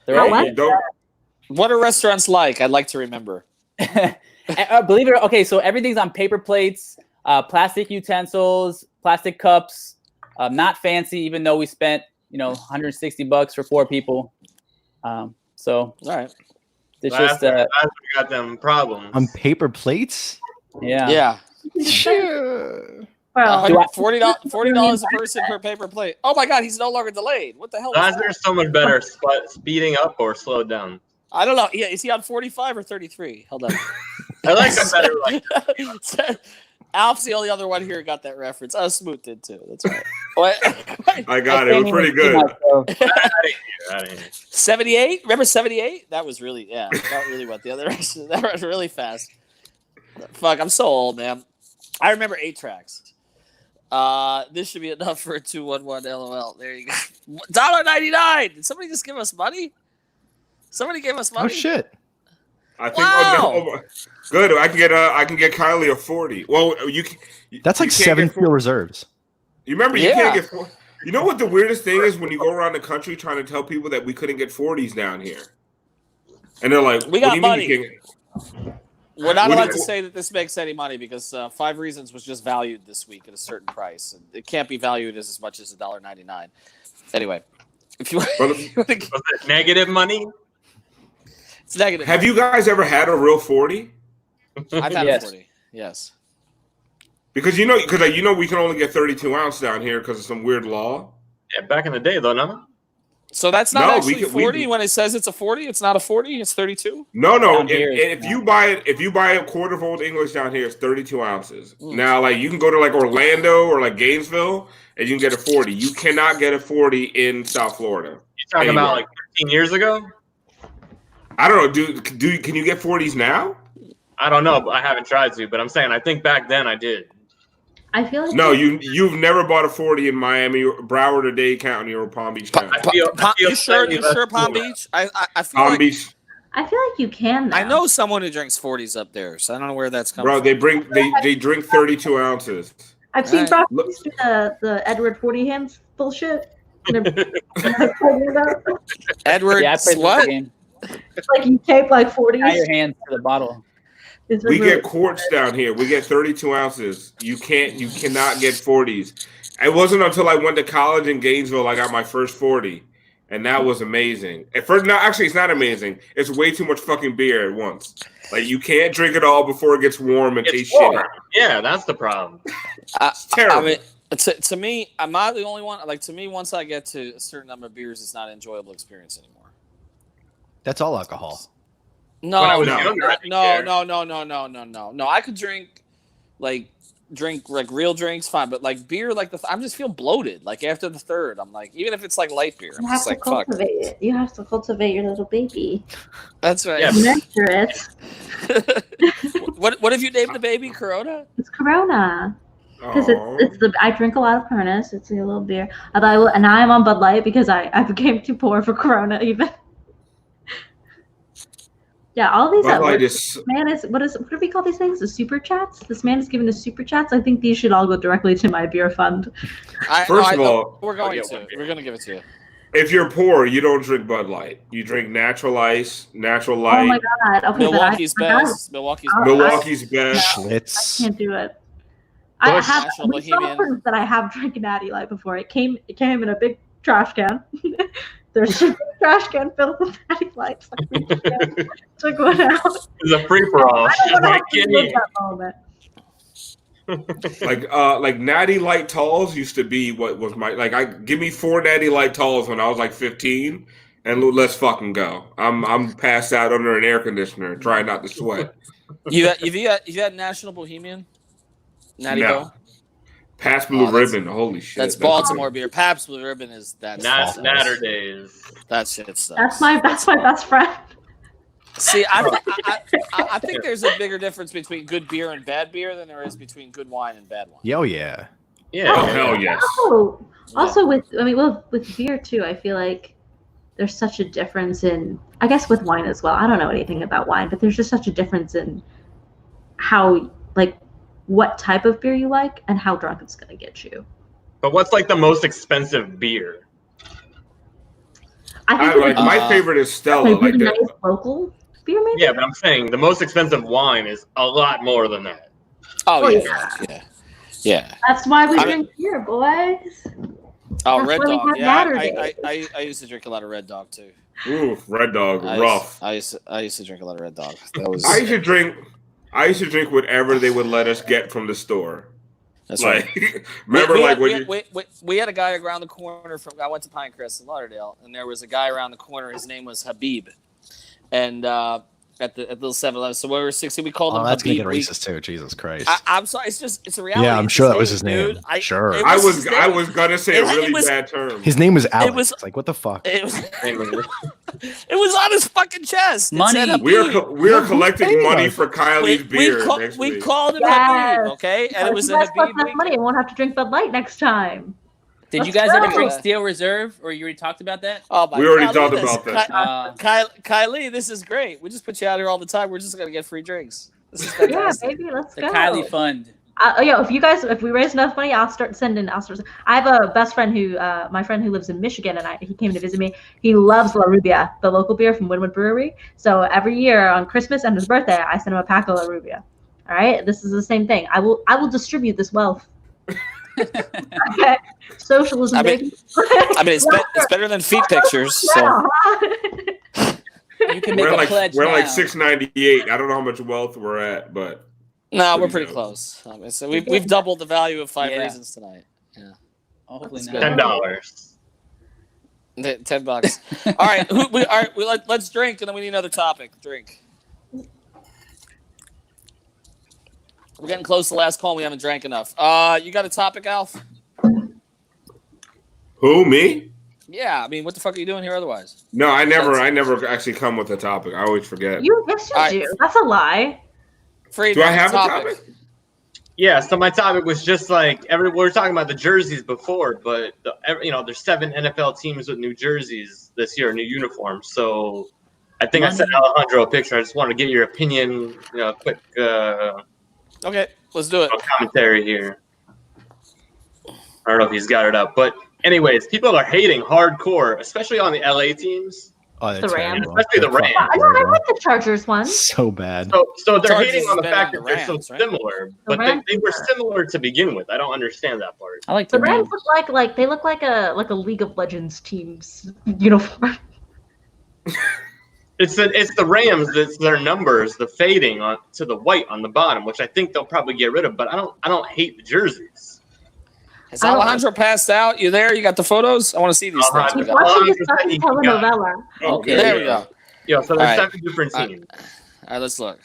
They're Oh, open. what? Don't What are restaurants like? I'd like to remember. Believe it or okay, so everything's on paper plates, plastic utensils, plastic cups. Not fancy, even though we spent $160 for 4 people. So All right. it's That's just where we got them problems. On paper plates? yeah. Yeah. Sure. Well, Do I- $40 a person per paper plate. Oh my God, he's no longer delayed. What the hell? Is that? Lazar's so much better speeding up or slowed down. I don't know. Yeah, is he on 45 or 33? Hold on. I like them better. Like, Alf's the only other one here who got that reference. Oh, Smoot did too. That's right. What? I got it. It can't was pretty even see good. myself. 78? Remember 78? That was really, yeah. That really went the other direction. That went really fast. Fuck, I'm so old, man. I remember 8 tracks. This should be enough for a 211 LOL. There you go. $1.99. Did somebody just give us money? Somebody gave us money. Oh shit. I think. Wow. Oh, no. Good. I can get Kylie a 40. Well, That's like you can't 7 get fuel reserves. You remember you Yeah. can't get 40. You know what the weirdest thing is when you go around the country trying to tell people that we couldn't get 40s down here, and they're like, We "What got do you mean money." you can't-" We're not What allowed do to you- say that this makes any money because 5 Reasons was just valued this week at a certain price. And it can't be valued as much as $1.99. Anyway, if you, Well, if you want to, was it negative money? it's negative. Have you guys ever had a real 40? I've had Yes. a 40. Yes. Because we can only get 32 ounce down here because of some weird law. Yeah, back in the day though, no. So that's not No, we actually could- we- 40 when it says it's a 40. It's not a 40. It's 32. No. Down here If it's you buy a quart of Old English down here, it's 32 ounces. Mm. Now, like you can go to like Orlando or like Gainesville and you can get a 40. You cannot get a 40 in South Florida. You're talking about like 15 years ago? I don't know. Can you get 40s now? I don't know, but I haven't tried to. But I'm saying I think back then I did. I feel like No, you've never bought a 40 in Miami, Broward, or Dade County, or Palm Beach County. I feel You sure? slightly You less sure Palm cool. Beach? I feel Palm like Beach, I feel like you can. Though. I know someone who drinks 40s up there, so I don't know where that's coming bro. from. They drink 32 ounces. I've seen Alright. prostitutes do the Edward 40 hands bullshit. Edward, Yeah, I played what? the game. Like you tape like 40s. Tie your hands to the bottle. It's We really- get quarts down here. We get 32 ounces. You cannot get 40s. It wasn't until I went to college in Gainesville I got my first 40, and that was amazing. At first, no, actually, it's not amazing. It's way too much fucking beer at once. Like you can't drink it all before it gets warm and It's tastes warm. shitty. Yeah, that's the problem. It's terrible. I mean, to me, I'm not the only one. Like to me, once I get to a certain number of beers, it's not an enjoyable experience anymore. That's all alcohol. No, When I was no, younger, I didn't no, care. no. I could drink like real drinks, fine, but like beer, like I'm just feel bloated. Like after the third, I'm like, even if it's like light beer, I'm You have just to like, fuck. cultivate it. You have to cultivate your little baby. That's right. Yeah. Nurture it. What have you named the baby? Corona? It's Corona. Because Aw. I drink a lot of Coronas. It's a little beer. And now I'm on Bud Light because I became too poor for Corona even. Yeah, all these Bud Light what is do we call these things? The super chats? This man is giving us super chats. I think these should all go directly to my beer fund. First of all, we're going yeah, to. one beer. We're going to give it to you. If you're poor, you don't drink Bud Light. You drink Natural Ice, Natural Oh my Light, god. Okay, Milwaukee's then I best. Milwaukee's I- best. Milwaukee's Best. I Schlitz. can't do it. I Busch have National we saw Bohemian. proof that I have drank a Natty Light before. It came in a big trash can. There's a big trash can filled with Natty Lights. Took one out. It's a free for all. I don't know how Like, to give live me. that moment. Like Natty Light Talls used to be what was my give me 4 Natty Light Talls when I was like 15, and let's fucking go. I'm passed out under an air conditioner, trying not to sweat. You had National Bohemian? Natty No. Bo? Pabst Blue Oh, that's- Ribbon, holy shit. That's Baltimore beer. Pabst Blue Ribbon is that's Natterdays. That shit sucks. That's my best friend. See, I think there's a bigger difference between good beer and bad beer than there is between good wine and bad wine. Yo, yeah. Yeah. Oh, hell yes. Also with beer too, I feel like there's such a difference in, I guess with wine as well. I don't know anything about wine, but there's just such a difference in how, like, what type of beer you like and how drunk it's gonna get you. But what's like the most expensive beer? I think My favorite is Stella. like Like a that. nice local beer, maybe. Yeah, but I'm saying the most expensive wine is a lot more than that. Oh Oh, yeah. Yeah. That's why we I drink beer, boys. Oh, That's Red why we Dog. have Yeah, Natterdays. I used to drink a lot of Red Dog too. Ooh, Red Dog, I rough. used to drink a lot of Red Dog. That was I used to drink whatever they would let us get from the store. that's right. Like, remember, we had a guy around the corner from. I went to Pinecrest in Lauderdale, and there was a guy around the corner. His name was Habib, and at the little 7-Eleven. So when we were 16, we called Oh, him that's gonna Habib. get racist too. Jesus Christ. I'm sorry. It's a reality. Yeah, I'm It's sure his that was his dude. name. Sure. it I his was name. gonna say a It really was- bad term. His name was Alex. was- Like, what the fuck? It was it was on his fucking chest. It Money. said Habib. We are Who collecting paid money us? for Kylie's beer next we week. called him Yes. Habib, okay? And it was If a you guys collect Habib enough money, I won't have to drink Bud Light next time. Did you Let's guys ever go. drink Steel Reserve, or you already talked about that? Oh my We already God, talked look at about this. that. Kylie, this is great. We just put you out here all the time. We're just gonna get free drinks. This is Yeah, fantastic. baby, let's The go. Kylie Fund. If we raise enough money, I'll start sending. I have a best friend my friend who lives in Michigan, and he came to visit me. He loves La Rubia, the local beer from Winwood Brewery. So every year on Christmas and his birthday, I send him a pack of La Rubia. All right, this is the same thing. I will distribute this wealth. Okay, socialism, I mean- baby. it's better than feet pictures. So You can make We're a like pledge we're now. like 698. I don't know how much wealth we're at, but no, we're Pretty pretty good. close. So we've doubled the value of 5 Yeah. reasons tonight. Hopefully That's not. good. $10. $10. All right, let's drink, and then we need another topic. Drink. We're getting close to the last call. And we haven't drank enough. You got a topic, Alf? who, me? Yeah. I mean, what the fuck are you doing here otherwise? No, I never actually come with a topic. I always forget. Yes, you All right. do. That's a lie. Freed, Do I have a topic? Yeah, so my topic was just like we were talking about the jerseys before, but there's 7 NFL teams with new jerseys this year, new uniforms. So I think I sent Alejandro a picture. I just wanted to get your opinion, quick Okay, let's do it. commentary here. I don't know if he's got it up, but anyways, people are hating hardcore, especially on the LA teams. Oh, they're The Rams. terrible. Especially the They're Rams. fucking I terrible. like the Chargers one. So bad. So they're Chargers hating on the is better fact than that the they're so Rams, right? similar, but Rams they were are- similar to begin with. I don't understand that part. I like The the Rams Rams. look like they look like a League of Legends team's uniform. It's the Rams. It's their numbers, the fading on to the white on the bottom, which I think they'll probably get rid of. But I don't hate the jerseys. Has Alejandro passed out? You there? You got the photos? I want to see these things. Alejandro. We got. Watching this Well, fucking you got- telenovela. Oh, Okay. There we go. Yeah, so there's All right. 7 different All right. teams. All right, let's look.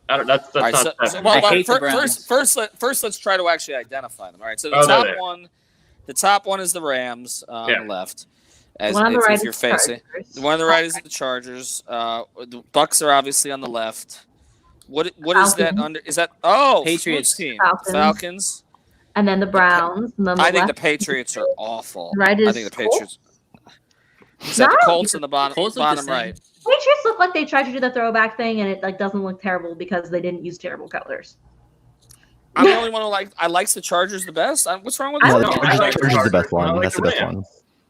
That's All right, not so, seven. well, I hate the Browns. first, let's try to actually identify them. All right, so the Oh, they're top there. one, the top one is the Rams on Yeah. the left. The As one on the if right you're is facing, Chargers. the one on the right is the Chargers. The Bucks are obviously on the left. What is that Falcons. under? Is that Patriots. Team Falcons. Falcons. And then the Browns. And then the I think the left. Patriots are awful. Right I is think the Colts? Patriots. Is that the No. Colts in the bottom Colts look the bottom same. right? Patriots look like they tried to do the throwback thing, and it doesn't look terrible because they didn't use terrible colors. I'm the only one who likes the Chargers the best. What's wrong with I this? No, don't the know. Chargers, Chargers is the best I one. like That's the the best Rams. one.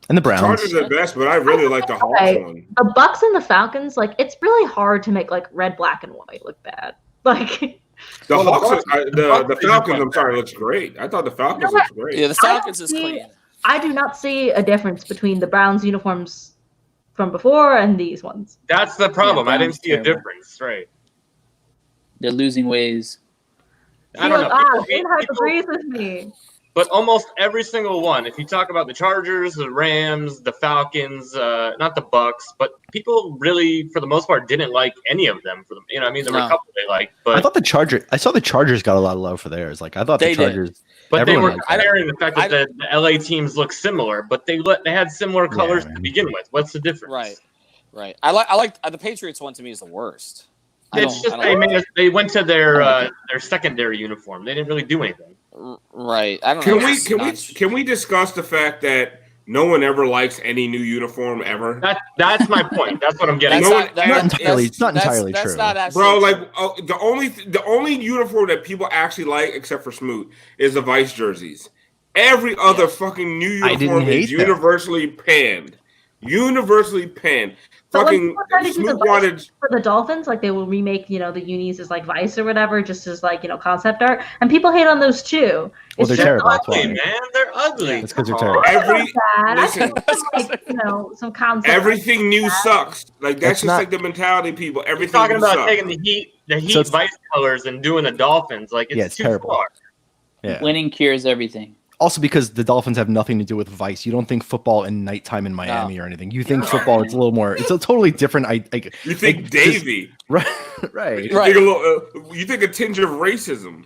And the Browns. Chargers are the best, but I really like the Hawks Okay. one. The Bucks and the Falcons, like it's really hard to make like red, black, and white look bad. Like The Well, the Hawks, Bucks- the Falcons. I'm sorry, looks great. I thought the Falcons looks great. Yeah, the Falcons is see- clean. I do not see a difference between the Browns uniforms from before and these ones. That's the problem. I didn't Browns see a terrible. difference. Right. They're losing ways. I don't know. Shane People- agrees with me. But almost every single one, if you talk about the Chargers, the Rams, the Falcons, not the Bucks, but people really, for the most part, didn't like any of them. For them, you know, I mean, there were a No. couple they liked, I but thought I saw the Chargers got a lot of love for theirs. Like I thought They the did. Chargers. they everyone were liked that. comparing the fact that the LA teams look similar, but they had similar colors man. to begin with. What's the difference? Right. I like the Patriots one. To me is the worst. It's just they went to their secondary uniform. They didn't really do anything. Right. I don't Can know. can we discuss the fact that no one ever likes any new uniform ever? That's my point. That's what I'm getting. That's No, at. it's not entirely that's true. not actually Bro, true. like the only uniform that people actually like, except for Smoot, is the Vice jerseys. Every other fucking new I didn't uniform is hate them. universally panned. Universally panned. But when Fucking people try to do the Smoot Vice wanted. for the Dolphins, like they will remake, the unis as like Vice or whatever, just as like concept art, and people hate on those too. Well, It's they're just terrible. That's Ugly, why. man. They're ugly. That's 'cause they're Come on. terrible. Every bad. I listen, think like some concept. everything new sucks. Like that's That's just not- like the mentality of people. You're Everything talking new about sucks. taking the Heat So it's- Vice colors and doing the Dolphins. Like Yeah, it's it's too terrible. far. Yeah. Winning cures everything. Also, because the Dolphins have nothing to do with Vice. You don't think football in nighttime in Miami or anything. You think football. It's a little more. It's a totally different. You think like, Davy? right, right. You think a little, you think a tinge of racism?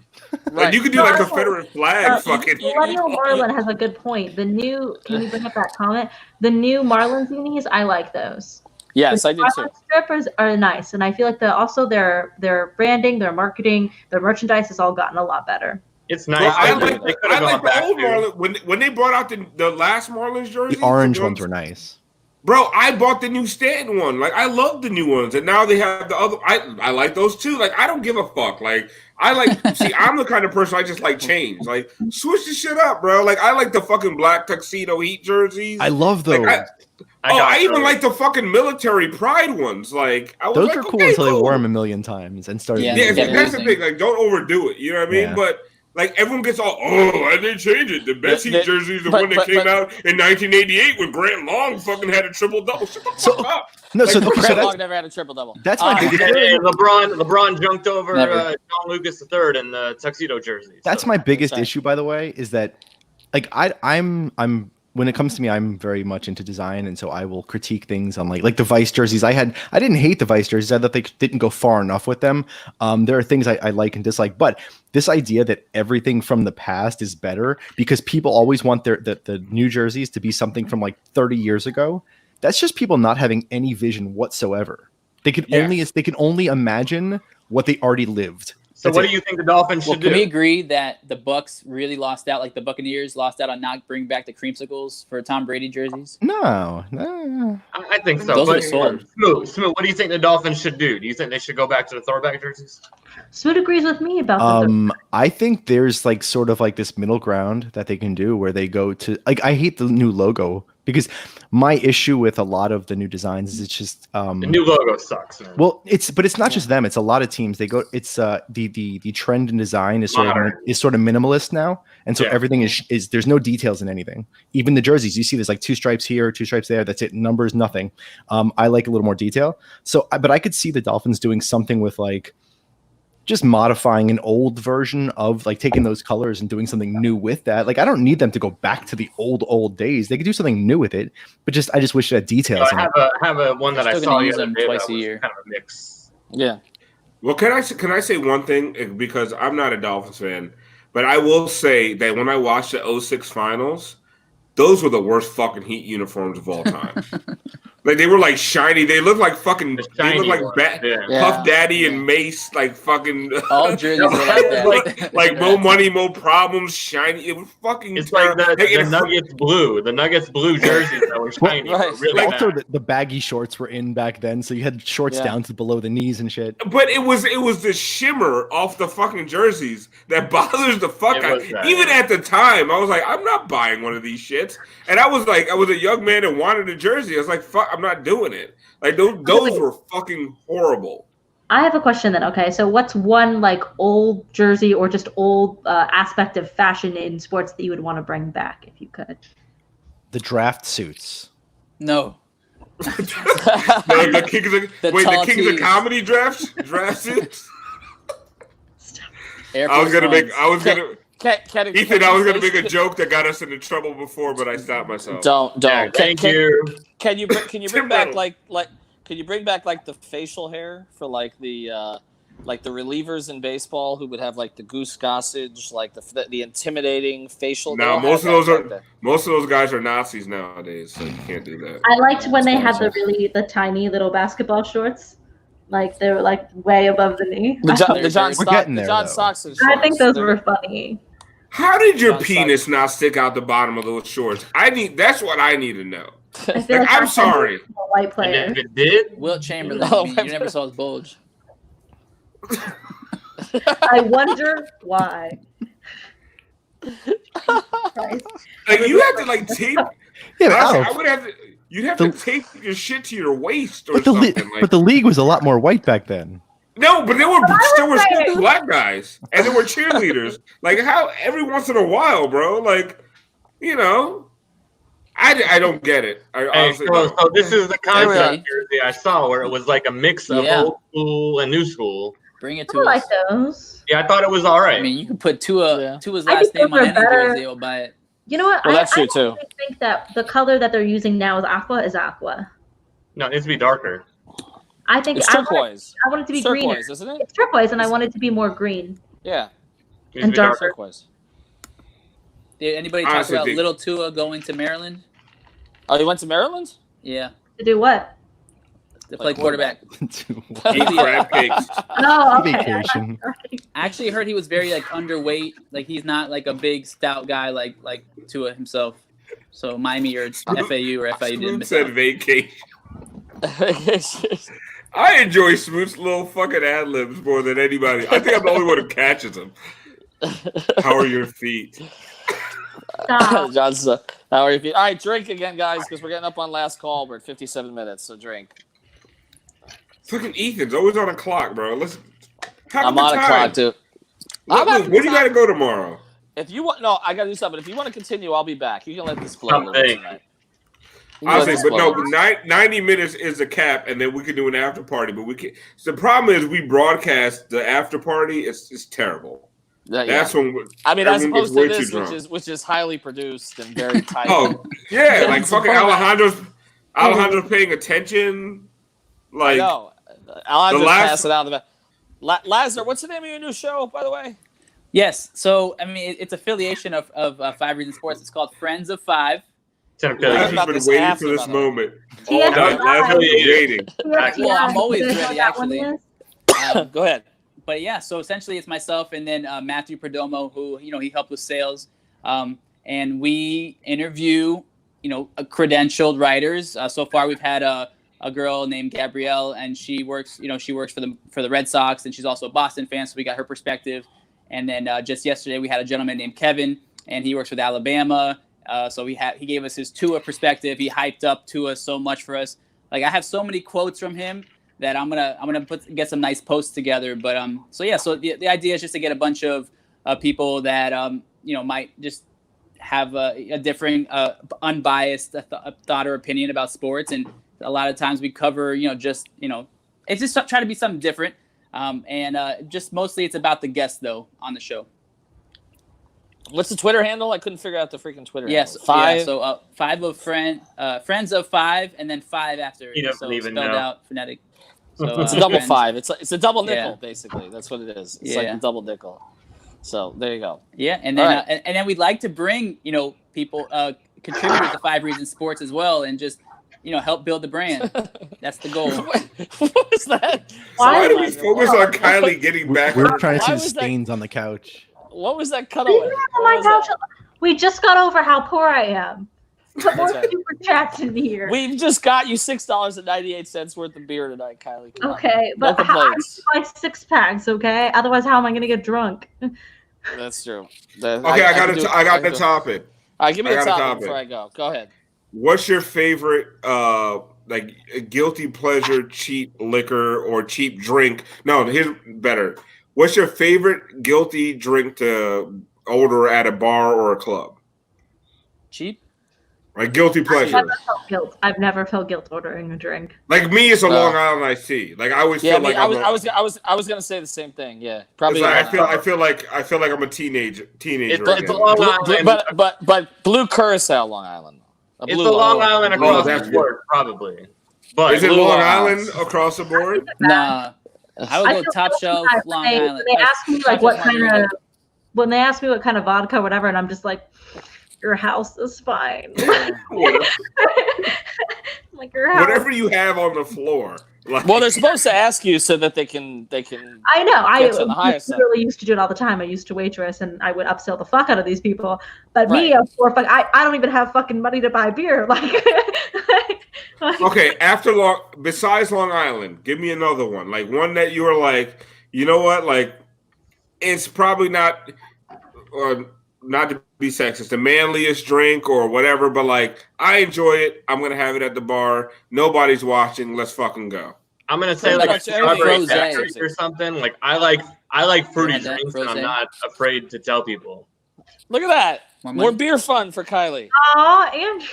Like you could do like Confederate flag, fucking. Millennial Marlin has a good point. The new, can you bring up that comment? The new Marlins unis, I like those. Yes, The I did too. Marlins strippers are nice, and I feel like also their branding, their marketing, their merchandise has all gotten a lot better. It's Well, nice. I They like could've I gone like the back old to- Marlins when they brought out the last Marlins jersey. The orange ones were nice. Bro, I bought the new Stanton one. Like I love the new ones, and now they have the other. I like those too. Like I don't give a fuck. Like I like. See, I'm the kind of person I just like change. Like switch the shit up, bro. Like I like the fucking black tuxedo Heat jerseys. I love those. Like, I even like the fucking military pride ones. Like I was Those like, were cool okay, until they cool. wore them a million times and started. Yeah, Yeah, using that's them. the thing. Like, don't overdo it. You know what I mean? Yeah. But like, everyone gets all, I didn't change it. The best The- Heat the- jerseys, the but- one that but- came but- out in 1988 when Grant Long fucking had a triple double. Shut the So- fuck up. No, so, Like, okay, so Brett that's, Long never had a triple double. that's my biggest. Hey, LeBron jumped over Never. John Lucas III in the tuxedo jersey. That's so. my biggest Sorry. issue, by the way, is that like I'm when it comes to me, I'm very much into design, and so I will critique things on like the Vice jerseys. I didn't hate the Vice jerseys. I thought they didn't go far enough with them. There are things I like and dislike, but this idea that everything from the past is better because people always want the new jerseys to be something from like 30 years ago. That's just people not having any vision whatsoever. They can only imagine what they already lived. So That's what it. do you think the Dolphins Well, should can we do? agree that the Bucks really lost out, like the Buccaneers lost out on not bringing back the creamsicles for Tom Brady jerseys? No. I think so. Those are But sold. Smoot, what do you think the Dolphins should do? Do you think they should go back to the throwback jerseys? Smoot agrees with me about the I think there's like sort of like this middle ground that they can do where they go to like I hate the new logo because my issue with a lot of the new designs is it's just The new logo sucks, man. well it's not just them, it's a lot of teams. They go it's the trend in design is sort of minimalist now. And so Yeah. everything is there's no details in anything. Even the jerseys, you see there's like 2 stripes here, 2 stripes there, that's it, numbers, nothing. I like a little more detail. So but I could see the Dolphins doing something with like just modifying an old version of like taking those colors and doing something new with that. Like I don't need them to go back to the old days. They could do something new with it, but I just wish it had details. in I it. have a one that They're I still saw gonna the use other them day twice that a was year. kind of a mix. Yeah. Well, can I say one thing because I'm not a Dolphins fan, but I will say that when I watched the 06 finals, those were the worst fucking Heat uniforms of all time. Like they were like shiny. They looked like fucking. The They shiny looked like ones, yeah. Puff Daddy and Mace, like fucking. All jerseys are like that. like Mo Money, Mo Problems, shiny. It was fucking. It's like terrible. Like, the it- Nuggets blue jerseys that were shiny. Right. were really Also, bad. the baggy shorts were in back then, so you had shorts Yeah. down to below the knees and shit. But it was the shimmer off the fucking jerseys that bothers the fuck It out. was that, Even yeah. at the time, I was like, I'm not buying one of these shits. it. And I was a young man and wanted a jersey. I was like, fuck, I'm not doing it. Like those were fucking horrible. I have a question then. Okay, so what's one like old jersey or just old aspect of fashion in sports that you would want to bring back if you could? The draft suits. No. The Kings of Comedy draft suits. Air I was Force gonna Ones. make a Ethan, joke that got us into trouble before, but I stopped myself. Don't. Yeah, thank you. Can you bring Tim back Riddle. Can you bring back like the facial hair for like the relievers in baseball who would have like the Goose Gossage, like the intimidating facial? No, most of those guys are Nazis nowadays, so you can't do that. I liked when they had the tiny little basketball shorts, like they were like way above the knee. The John We're getting there, though. Stockton shorts. I think those were funny. How did your John penis not stick out the bottom of those shorts? That's what I need to know. I feel Like, like I'm sorry. a white And player. if it did, Wilt Chamberlain. No, you never saw his bulge. I wonder why. Christ. Like you have to like tape. Yeah, but Honestly, Alf, I would have to. You'd have to tape your shit to your waist or but something. but the league was a lot more white back then. No, but there were still saying- black guys, and there were cheerleaders. Like how every once in a while, bro. Like, I don't get it. I hey, honestly don't. so this is the Okay. concept jersey I saw where it was like a mix of Yeah. old school and new school. Bring it I to like us. those. Yeah, I thought it was all right. I mean, you can put Yeah. Tua's I last think name those on are any better. jersey. I'll buy it. You know what? Well, that's true, I too. actually think that the color that they're using now is aqua. No, it needs to be darker. I think It's I want turquoise. it to be greener. Turquoise, isn't it? It's turquoise, and I want it to be more green. Yeah, It needs And to be darker. turquoise. Did anybody I talk honestly about think- little Tua going to Maryland? Oh, you went to Maryland? Yeah, To do what? to play quarterback. Eat crab cakes. Oh, okay. Vacation. I actually heard he was very like underweight. Like he's not like a big stout guy like Tua himself. So Miami or FAU or FIU didn't Smoot miss said out. vacation. I enjoy Smoot's little fucking ad libs more than anybody. I think I'm the only one who catches them. How are your feet? Stop. Johnson, how are you? All right, drink again, guys, because we're getting up on last call. We're at 57 minutes, so drink. Fucking Ethan's always on a clock, bro. Let's have I'm a on good a time. clock too. Look, I'm having where do you time. got to go tomorrow? If you want, no, I gotta do something. If you want to continue, I'll be back. You can let this flow a little bit Something. tonight. I say, but no, Well, 90 minutes is the cap, and then we can do an after party. But we can. So the problem is we broadcast the after party. It's terrible. That's when. I mean, as everyone gets opposed to way this, too drunk. which is highly produced and very tight. Oh yeah, like It's fucking important. Alejandro's paying attention. I Like know. I'll just last- pass it out of the back. Lazar, what's the name of your new show, by the way? Yes. So I mean, it's affiliation of 5 Reasons Sports. It's called Friends of Five. It's an Yeah. affiliate. Lazar's been this waiting after, for this by the way. moment Yeah. all night. Lazar's been waiting. Well, I'm always You know ready, what that one actually. is? Go ahead. But yeah, so essentially it's myself and then Matthew Perdomo, who he helped with sales, and we interview credentialed writers. So far, we've had a girl named Gabrielle, and she works for the Red Sox, and she's also a Boston fan, so we got her perspective. And then just yesterday, we had a gentleman named Kevin, and he works with Alabama. So he gave us his Tua perspective. He hyped up Tua so much for us. Like I have so many quotes from him that I'm gonna get some nice posts together. But so the idea is just to get a bunch of people that might just have a different unbiased thought or opinion about sports. And a lot of times we cover it's just try to be something different. And just mostly it's about the guests though on the show. What's the Twitter handle? I couldn't figure out the freaking Twitter Yes, handle. Five. Yeah, so friends of 5, and then 5 after. He doesn't so even spelled know. out phonetic. So, It's a double friends. 5. It's a double nickel, Yeah. basically. That's what it is. It's Yeah. like a double nickel. So there you go. Yeah, and then All right. and then we'd like to bring people contributors to 5 Reasons Sports as well, and just help build the brand. That's the goal. What was that? Why do Sorry, we focus on Kylie getting back? We're her- trying to see Why the was that- stains on the couch. What was that Leave cutaway? me on What my was couch. that? We just got over how poor I am. Put more That's right. super chats in here. We've just got you $6.98 worth of beer tonight, Kylie. Come on. Okay, No but how, I need complaints. to buy 6 packs, okay? Otherwise, how am I going to get drunk? That's true. Okay, I got can it. do- I got can the do- topic. All right, give me I a got a topic topic. before I go. Go ahead. What's your favorite like guilty pleasure cheap liquor or cheap drink? No, here's better. What's your favorite guilty drink to order at a bar or a club? Cheap. Like guilty pleasure. I've never felt guilt ordering a drink. Like me, it's a Long Island iced tea. Like I always Yeah, feel like I was gonna say the same thing. Yeah, probably. Like, I feel like I'm a teenager. It's again. a Long Island. But blue curacao, Long Island. It's the Long Island across the board, probably. But is it Long Island across the board? Nah, I would go top shelf Long Island. They ask me like what kind of when they ask me what kind of vodka, whatever, and I'm just like, your house is fine. Like your house. Whatever you have on the floor. Like, well, they're supposed to ask you so that they can. I know. I really used to do it all the time. I used to waitress, and I would upsell the fuck out of these people. But me, I don't even have fucking money to buy beer. Okay, besides Long Island, give me another one. Like one that you were like, you know what? Like, it's probably not to be sexist, the manliest drink or whatever, but like I enjoy it. I'm gonna have it at the bar. Nobody's watching. Let's fucking go. I'm gonna say like a strawberry factory or something. Like I like fruity drinks, and I'm not afraid to tell people. Look at that. More beer fun for Kylie. Aw, Andrew.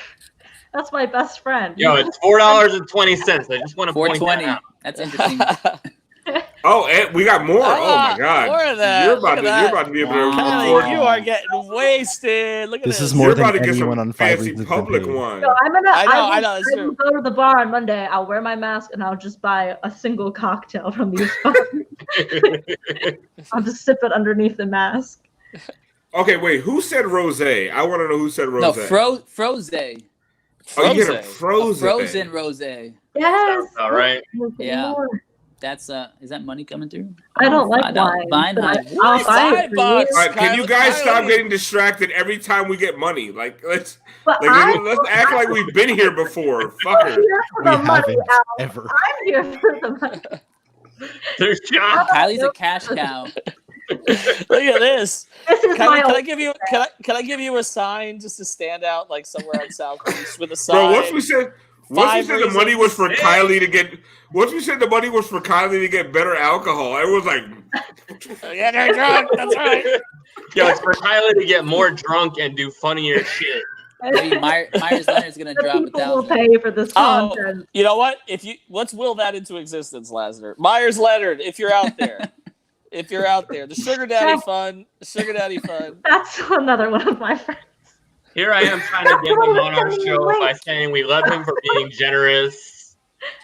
That's my best friend. Yo, it's $4.20. I just want to point that out. That's interesting. Oh, and we got more. Oh my god. More of that. You're about to be able to Kylie, you are getting wasted. Look at this. This is more You're than about to get anyone some on 5 fancy reasons public to pay. one. So I will true. go to the bar on Monday. I'll wear my mask and I'll just buy a single cocktail from these bars. I'll just sip it underneath the mask. Okay, wait. Who said rosé? I want to know who said rosé. No, frosé. Oh, you get a frozen. Frozen rosé. Yes. All right. Yeah. That's is that money coming through? I don't like wine. I'll buy it for you. All right, can you guys stop getting distracted every time we get money? Like let's act like we've been here before. Fucker. We haven't ever. I'm here for the money. There's John. Kylie's a cash cow. Look at this. This is Can my I give you a sign just to stand out like somewhere on South Beach with a sign? Bro, once we said the money was for Kylie to get better alcohol, everyone's like, yeah, they're drunk. That's right. Yo, it's for Kylie to get more drunk and do funnier shit. Maybe Myers Leonard's gonna drop people will 1,000. pay for this content. You know what? Let's will that into existence, Lasner. Myers Leonard, if you're out there. The Sugar Daddy Fund. That's another one of my friends. Here I am trying to get him on our show by saying we love him for being generous.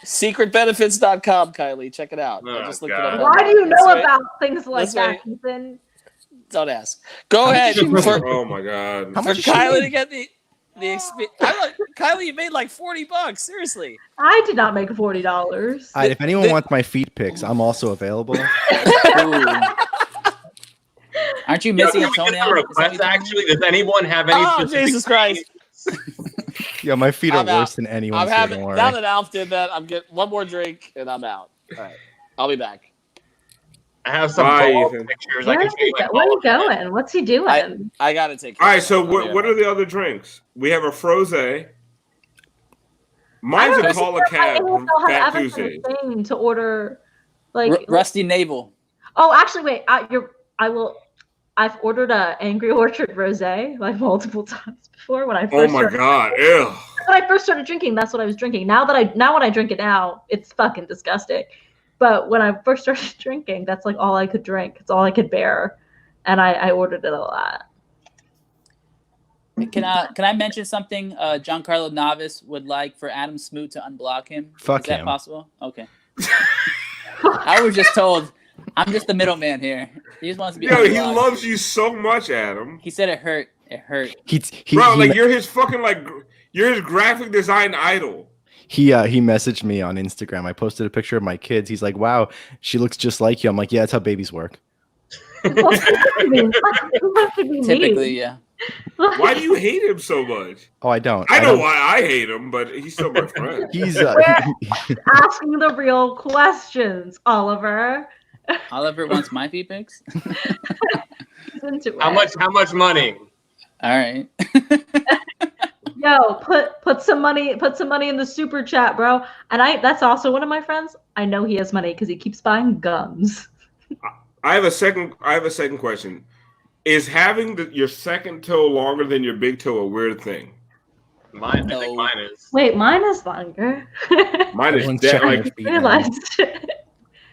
Secretbenefits.com, Kylie. Check it out. Oh, I just looked it up. Why do you know about things like that, Ethan? Don't ask. Go ahead. oh my god. How For much Kylie to get the experience. Kylie, you made like $40. Seriously. I did not make $40. If anyone wants my feet pics, I'm also available. Aren't you missing a Can we get toenail? a request, actually? Does anyone have any specific Jesus Christ. Yeah, my feet are I'm out. worse than anyone's. I'm having now that Alf did that, I'm getting one more drink and I'm out. All right. I'll be back. I have some pictures. I can show you. Where are you going? What's he doing? I gotta take care All right, of so that. what are the other drinks? We have a frosé. Mine's a call a cab from Fat Tuesday. To order, like Rusty Navel. Oh, actually, wait. I've ordered a Angry Orchard rosé like multiple times before when I first. Oh my god! Ew. When I first started drinking, that's what I was drinking. Now when I drink it now, it's fucking disgusting. But when I first started drinking, that's like all I could drink. It's all I could bear, and I ordered it a lot. Can I mention something? Giancarlo Navas would like for Adam Smoot to unblock him. Fuck Is that him. possible? Okay. I was just told. I'm just the middleman here. He just wants to be. Yo, he unblocked. loves you so much, Adam. He said it hurt. It hurt. Bro, like you're his fucking you're his graphic design idol. He messaged me on Instagram. I posted a picture of my kids. He's like, "Wow, she looks just like you." I'm like, "Yeah, that's how babies work." Typically, yeah. Why do you hate him so much? Oh, I don't. I know why I hate him, but he's still my friend. He's asking the real questions, Oliver. Oliver wants my feet pics. How much money? All right. Yo, put some money in the super chat, bro. And that's also one of my friends. I know he has money because he keeps buying gums. I have a second question. Is having your second toe longer than your big toe a weird thing? I think mine is. Wait, mine is longer. Mine is Everyone's dead. checking Like their feet now. Realized.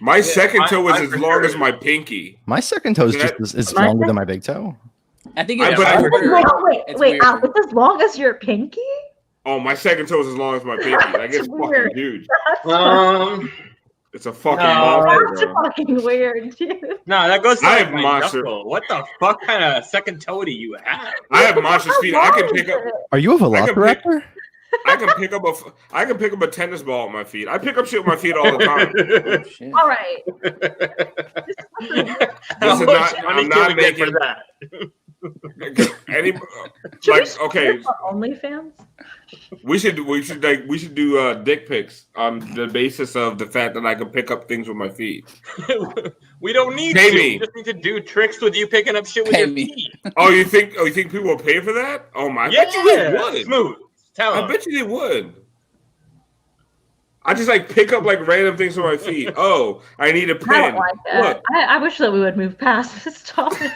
my second toe is mine as for long sure. as my pinky. My second toe is That- just is My longer than my big toe. I think I- it's but I- harder. It's Wait, weird. it's as long as your pinky? Oh, my second toe is as long as my pinky. Like it's That's fucking weird. huge. Um, It's a fucking No. monster, That's bro. fucking weird, dude. no, that goes to I like have my monster- knuckle. What the fuck kind of second toe do you have? I have monstrous feet. I can pick up. Are you a I can pick- velociraptor? I can pick up a tennis ball with my feet. I pick up shit with my feet all the time. Oh, shit. All right. How is much not- money I'm can not we get for making- that? Should we Like okay, start OnlyFans? we should do dick pics on the basis of the fact that I can pick up things with my feet. We don't need Pay to. me. We just need to do tricks with you picking up shit with Pay your me. feet. Oh, you think people will pay for that? Oh my! I bet you they would. Smooth. Tell I them. bet you they would. I just like pick up like random things with my feet. Oh, I need a I pen. don't like that. Look, I wish that we would move past this topic.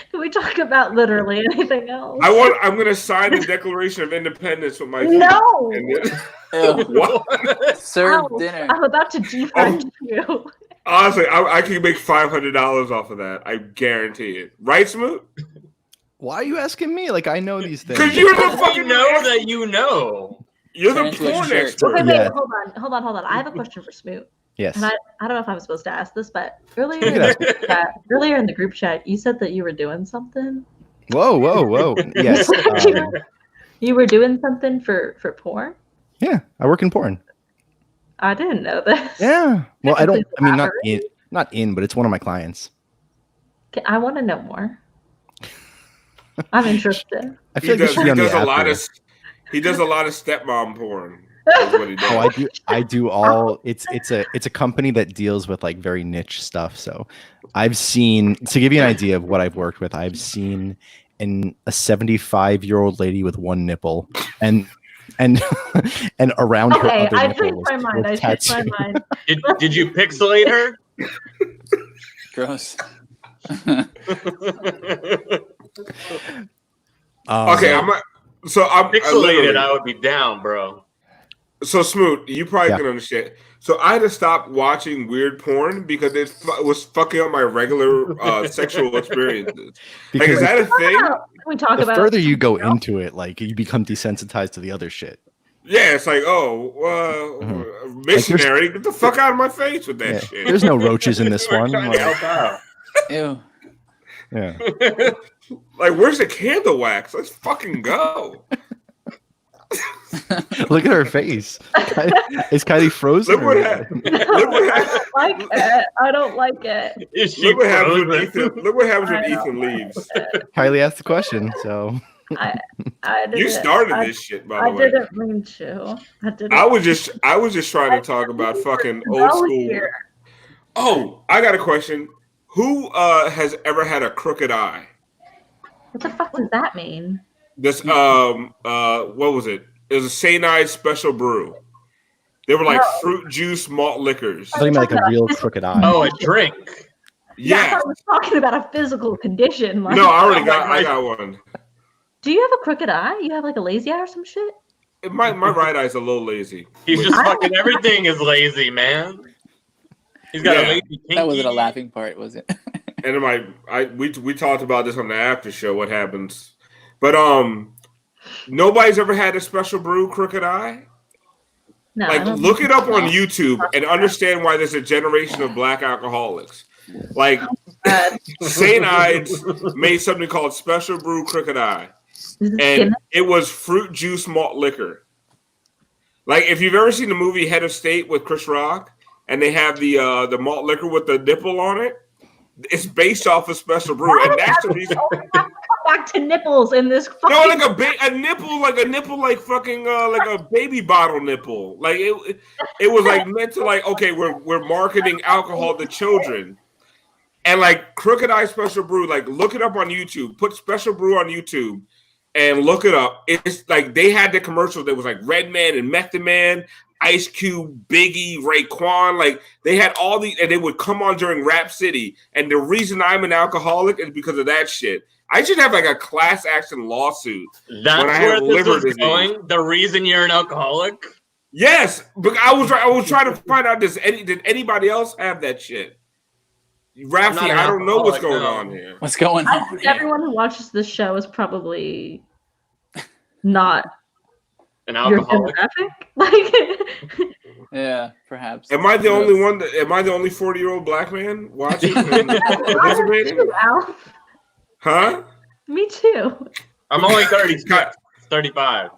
Can we talk about literally anything else? I'm gonna sign the Declaration of Independence with my feet. No. And then, Ew. what? Serve Ow, dinner. I'm about to defriend you. Honestly, I can make $500 off of that. I guarantee it. Right, Smoot? Why are you asking me? Like I know these things. Because you're the We fucking know that you know. You're Turn the into a porn shirt. expert. Okay, wait, Yeah. hold on. I have a question for Smoot. Yes. And I don't know if I'm supposed to ask this, but earlier You in can the ask group chat, you said that you were doing something. Whoa. Yes. You were doing something for porn? Yeah, I work in porn. I didn't know this. Yeah. Well, I don't. Please I mean, elaborate. not in, but it's one of my clients. Okay, I want to know more. I'm interested. I feel like this should be on the app. He does a lot of stepmom porn. Is what he does. Oh, I do all. It's a company that deals with like very niche stuff. So I've seen, to give you an idea of what I've worked with, I've seen a 75-year-old lady with one nipple and around her Okay, other I nipple changed my mind. was I changed my tattooed. mind. Did you pixelate her? Gross. Okay, I'm Pixelated, I would be down, bro. So Smoot, you probably Yeah. can understand. So I had to stop watching weird porn because it was fucking up my regular sexual experiences. Like, is Because that a thing? Can we talk the about further you go into it, like you become desensitized to the other shit. Yeah, it's like, missionary, get the fuck out of my face with that Yeah. shit. There's no roaches in this We're one. trying to Like, help out. Ew. yeah. Like, where's the candle wax? Let's fucking go. Look at her face. Is Kylie frozen? Look what or- happened. Look what happened. like it? I don't like it. Is she Look what happens when frozen? Ethan. Look what happens when I know. Ethan leaves. Kylie asked the question, so I You didn't- started I- this shit, by I the way. didn't mean to. I was just trying to talk about fucking old Go school. here. Oh, I got a question. Who has ever had a crooked eye? What the fuck does that mean? This what was it? It was a St. Ides special brew. They were like Oh. fruit juice malt liquors. I'm talking about like a real crooked eye. Oh, a drink. Yeah, I Yeah. thought I was talking about a physical condition. Like, No, I got one. do you have a crooked eye? You have like a lazy eye or some shit? My right eye's a little lazy. He's just fucking everything is lazy, man. He's got Yeah. a lazy pinky. That wasn't a laughing part, was it? And then we talked about this on the after show. What happens? But nobody's ever had a special brew crooked eye. No. I Like, don't look think it up so. on YouTube and understand why there's a generation of black alcoholics. Like, St. Ides made something called Special Brew Crooked Eye, Is it and Guinness? it was fruit juice malt liquor. Like, if you've ever seen the movie Head of State with Chris Rock, and they have the malt liquor with the nipple on it, it's based off of Special Brew, and that's the reason. Come back to nipples in this. No, fucking- like a nipple, like fucking, like a baby bottle nipple. Like it was like meant to like, okay, we're marketing alcohol to children, And like Crooked Eye Special Brew, like look it up on YouTube. Put Special Brew on YouTube and look it up. It's like they had the commercials that was like Redman and Method Man, Ice Cube, Biggie, Raekwon. Like they had all these, and they would come on during Rap City. And the reason I'm an alcoholic is because of that shit. I should have like a class action lawsuit. That's when I where have this liver is disease. going. The reason you're an alcoholic. Yes, but I was trying to find out did anybody else have that shit? Rafi, not an I don't know what's going alcoholic, on here. What's going I on? think here? everyone who watches this show is probably not An your alcoholic. demographic. Like, Yeah, perhaps. Am I the only one? Am I the only 40-year-old black man watching and participating? Al, Huh? me too. I'm only 36, 35.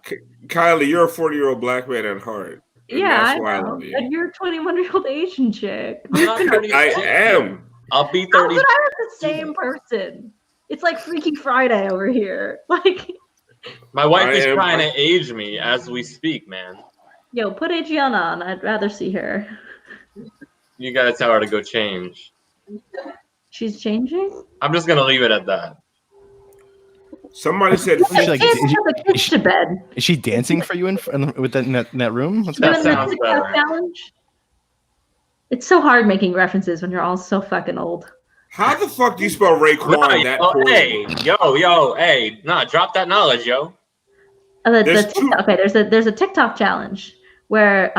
Kylie, you're a 40-year-old black man at heart. And Yeah, I that's why know. love you. And you're a 21-year-old Asian chick. I'm not 36. I am. I'll be How 30. could I have the same person? It's like Freaky Friday over here. Like, My wife I is am- trying to age me as we speak, man. yo, put Adriana on. I'd rather see her. You gotta tell her to go change. She's changing? I'm just gonna leave it at that. Somebody said Is she like- Kids is she- put the kids to bed. Is she dancing for you with that in that room? What's That Doing going the sounds TikTok better. challenge. It's so hard making references when you're all so fucking old. how the fuck do you spell Raekwon Right, that oh, poorly? hey, hey, nah, drop that knowledge, yo. The There's TikTok, okay, there's a TikTok challenge where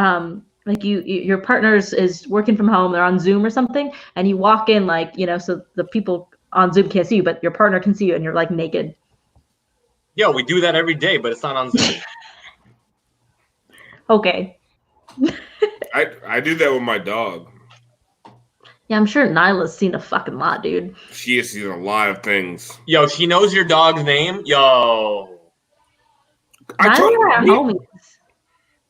like your partner's is working from home, they're on Zoom or something, and you walk in like, so the people on Zoom can't see you, but your partner can see you and you're like naked. Yo, we do that every day, but it's not on Zoom. Okay. I do that with my dog. Yeah, I'm sure Nyla's seen a fucking lot, dude. She has seen a lot of things. Yo, she knows your dog's name. Yo, I told Nyla are you, homies.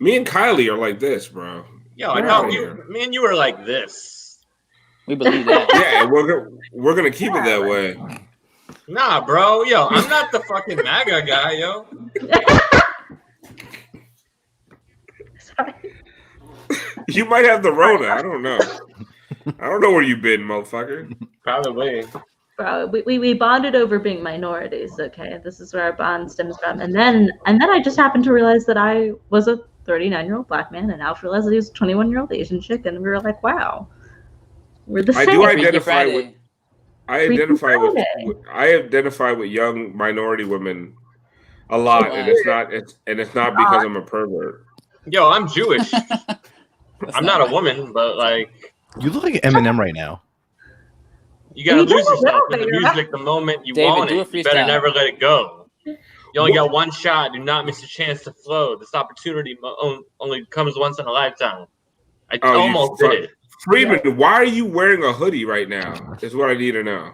me and Kylie are like this, bro. yo, I Get know outta you. here. Me and you were like this. We believe that. Yeah, and we're gonna keep it that way. Nah, bro. Yo, I'm not the fucking MAGA guy, yo. Sorry. You might have the Rona. I don't know. I don't know where you've been, motherfucker. Probably. Bro, we bonded over being minorities. Okay, this is where our bond stems from. And then I just happened to realize that I was a 39-year-old black man, and Alf realized that he was a 21-year-old Asian chick, and we were like, wow, we're the I same. do Freaky identify Friday. with Friday. I identify with young minority women a lot, and it's not because I'm a pervert. Yo, I'm Jewish. That's I'm not a woman, but like, You look like Eminem right now. you gotta You do lose a yourself little in the bit, music the moment you David, want do a it. You better freestyle. never let it go. You only got one shot. Do not miss a chance to flow. This opportunity only comes once in a lifetime. I Oh, you almost fuck- did it. Freeman, why are you wearing a hoodie right now? Is what I need to know.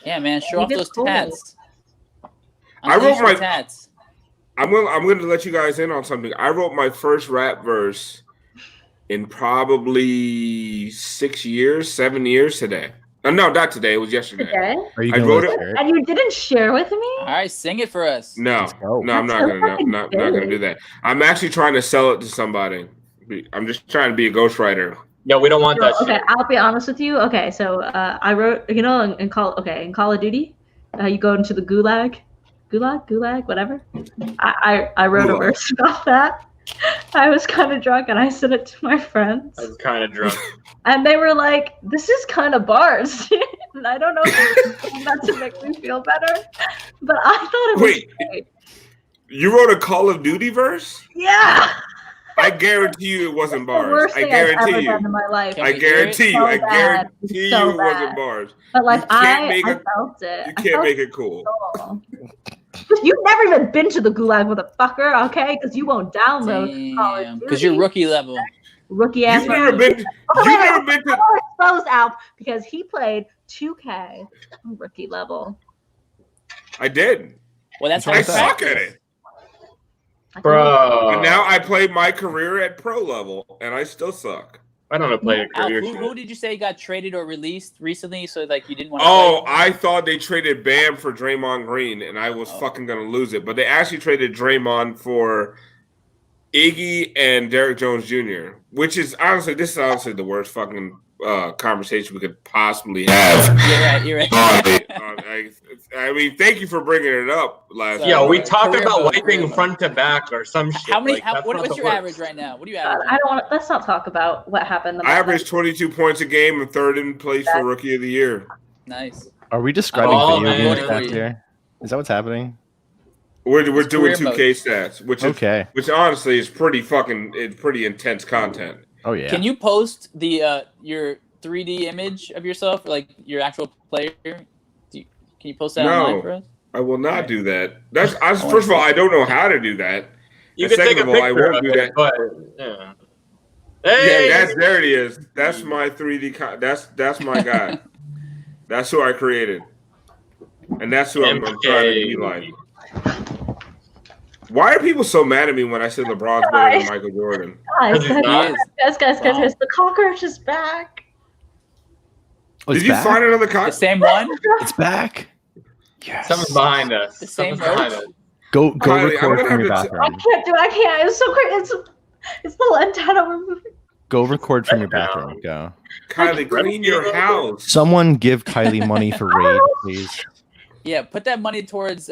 Yeah, man, show off Leave it those cool. tats. I wrote Unleash your my- tats. I'm gonna let you guys in on something. I wrote my first rap verse in probably 7 years today. No, not today. It was yesterday. Okay. Are you I gonna wrote let us it- hear it? And you didn't share with me? All right, sing it for us. No, Let's go. no, I'm not That's so gonna. fucking Not gonna big. do that. I'm actually trying to sell it to somebody. I'm just trying to be a ghostwriter. Yo, we don't want that Okay, shit. I'll be honest with you. Okay, so I wrote, in Call of Duty, you go into the gulag, whatever. I wrote a Gulag. verse about that. I was kind of drunk and I sent it to my friends, I was kind of drunk. and they were like, "This is kind of bars," and I don't know if they were saying that to make me feel better, but I thought it was Wait. great. You wrote a Call of Duty verse? Yeah, I guarantee you it wasn't the bars. worst I thing I've ever guarantee done you. in my life. Can I we hear guarantee you. So I bad. guarantee So you it wasn't bad. bars. But like You can't I make a- felt it. You I can't felt make it cool. cool. You've never even been to the gulag with a fucker, okay? Because you won't download Call of Damn, Duty. because you're rookie level. Rookie ass. You've never been. Oh, You've wait, never been to. I'll expose Alp because he played 2K on rookie level. I did. Well, that's how I you suck practice. at it. Bro. And now I play my career at pro level, and I still suck. I don't know play a Alf, career who shit. did you say got traded or released recently? So like you didn't want to. Oh, I thought they traded Bam for Draymond Green, and I was Oh. fucking gonna lose it. But they actually traded Draymond for Iggy and Derrick Jones Jr., which is honestly, this is honestly the worst fucking conversation we could possibly have. You're right. I mean, thank you for bringing it up last. Yeah, we Career talked about mode, wiping career mode. front to back or some shit. How many? Like, that's not What's the your worst. average right now? What do you God, average? I don't want. Let's not talk about what happened. I averaged 22 points a game and third in place for Rookie of the Year. Nice. Are we describing Oh, video game man. stats here? Is that what's happening? We're doing career 2K mode. stats, which honestly is pretty intense content. Oh yeah. Can you post the your 3D image of yourself, like your actual player? Can you post that No. online for us? I will not Right. do that. First of all, I don't know how to do that. You And can take a second of all, I picture won't of do it, that. but yeah. Hey, There it is. That's my 3D. That's my guy. That's who I created, and that's who I'm trying to be like. Why are people so mad at me when I say LeBron's better than Michael Jordan? Guys, He is. guys, the cockroach is back. Oh, it's Did you back? find another The same one? It's back. Yes. someone's behind us. The same Someone's behind roach? us. Go Kylie, I'm record gonna from your have to- I bathroom. can't do it. I can't. It's so crazy. It's the antenna. We're moving. Go record from your bathroom. Go. Kylie, clean your house. Someone give Kylie money for raid, please. Yeah, put that money towards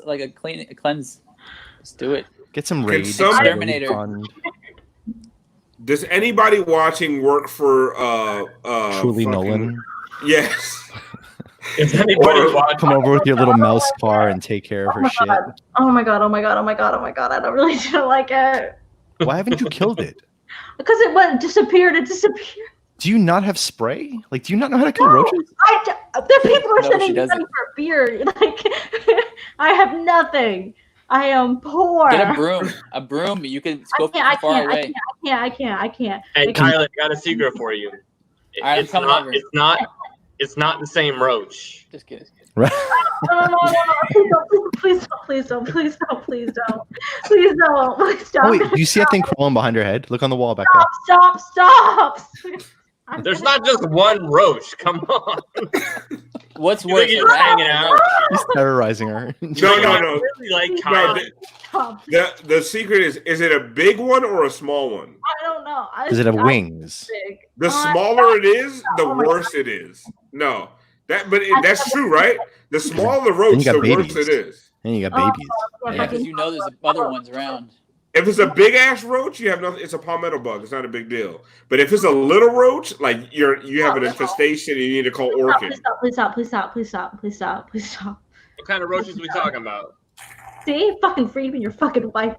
like a cleanse. Let's do it. Get some Can raid. some- Exterminator. fund. Does anybody watching work for Truly fucking- Nolan. Yes. Is anybody Or- watching? Come over with your little mouse car and take care of her shit. Oh my god. Oh my god. Oh my god. Oh my god. I don't really don't like it Why haven't you killed it? because it disappeared. It disappeared. Do you not have spray? Like, do you not know how to kill roaches? The people are No, sending she me doesn't. money for beer. Like, I have nothing. I am poor. Get a broom. A broom. You can go I far can't. away. I can't. Hey, Like, Kylie, I got a secret for you. All right, I'm It's coming not. over. It's not the same roach. Just kidding. Right? No. Please don't. Please don't. Please don't. Please don't. Please don't. Please stop. Oh, wait, do you see that thing crawling behind her head? Look on the wall back there. Stop. There's not just one roach. Come on. What's You worse? think a you're rat? hanging out? He's terrorizing her. No. Really like No, Kylie. Stop. the secret is it a big one or a small one? I don't know. Does it have wings? Big. The smaller it is, the Oh my worse it is. No, that's true, right? The smaller the Then roach, you got the worse babies. it is. And you got babies. Yeah, because you know there's other ones around. If it's a big ass roach, you have nothing. It's a palmetto bug. It's not a big deal. But if it's a little roach, like you have an infestation, and you need to call Orkin. Please stop. What kind of roaches we talking about? See, fucking freedom and your fucking wife.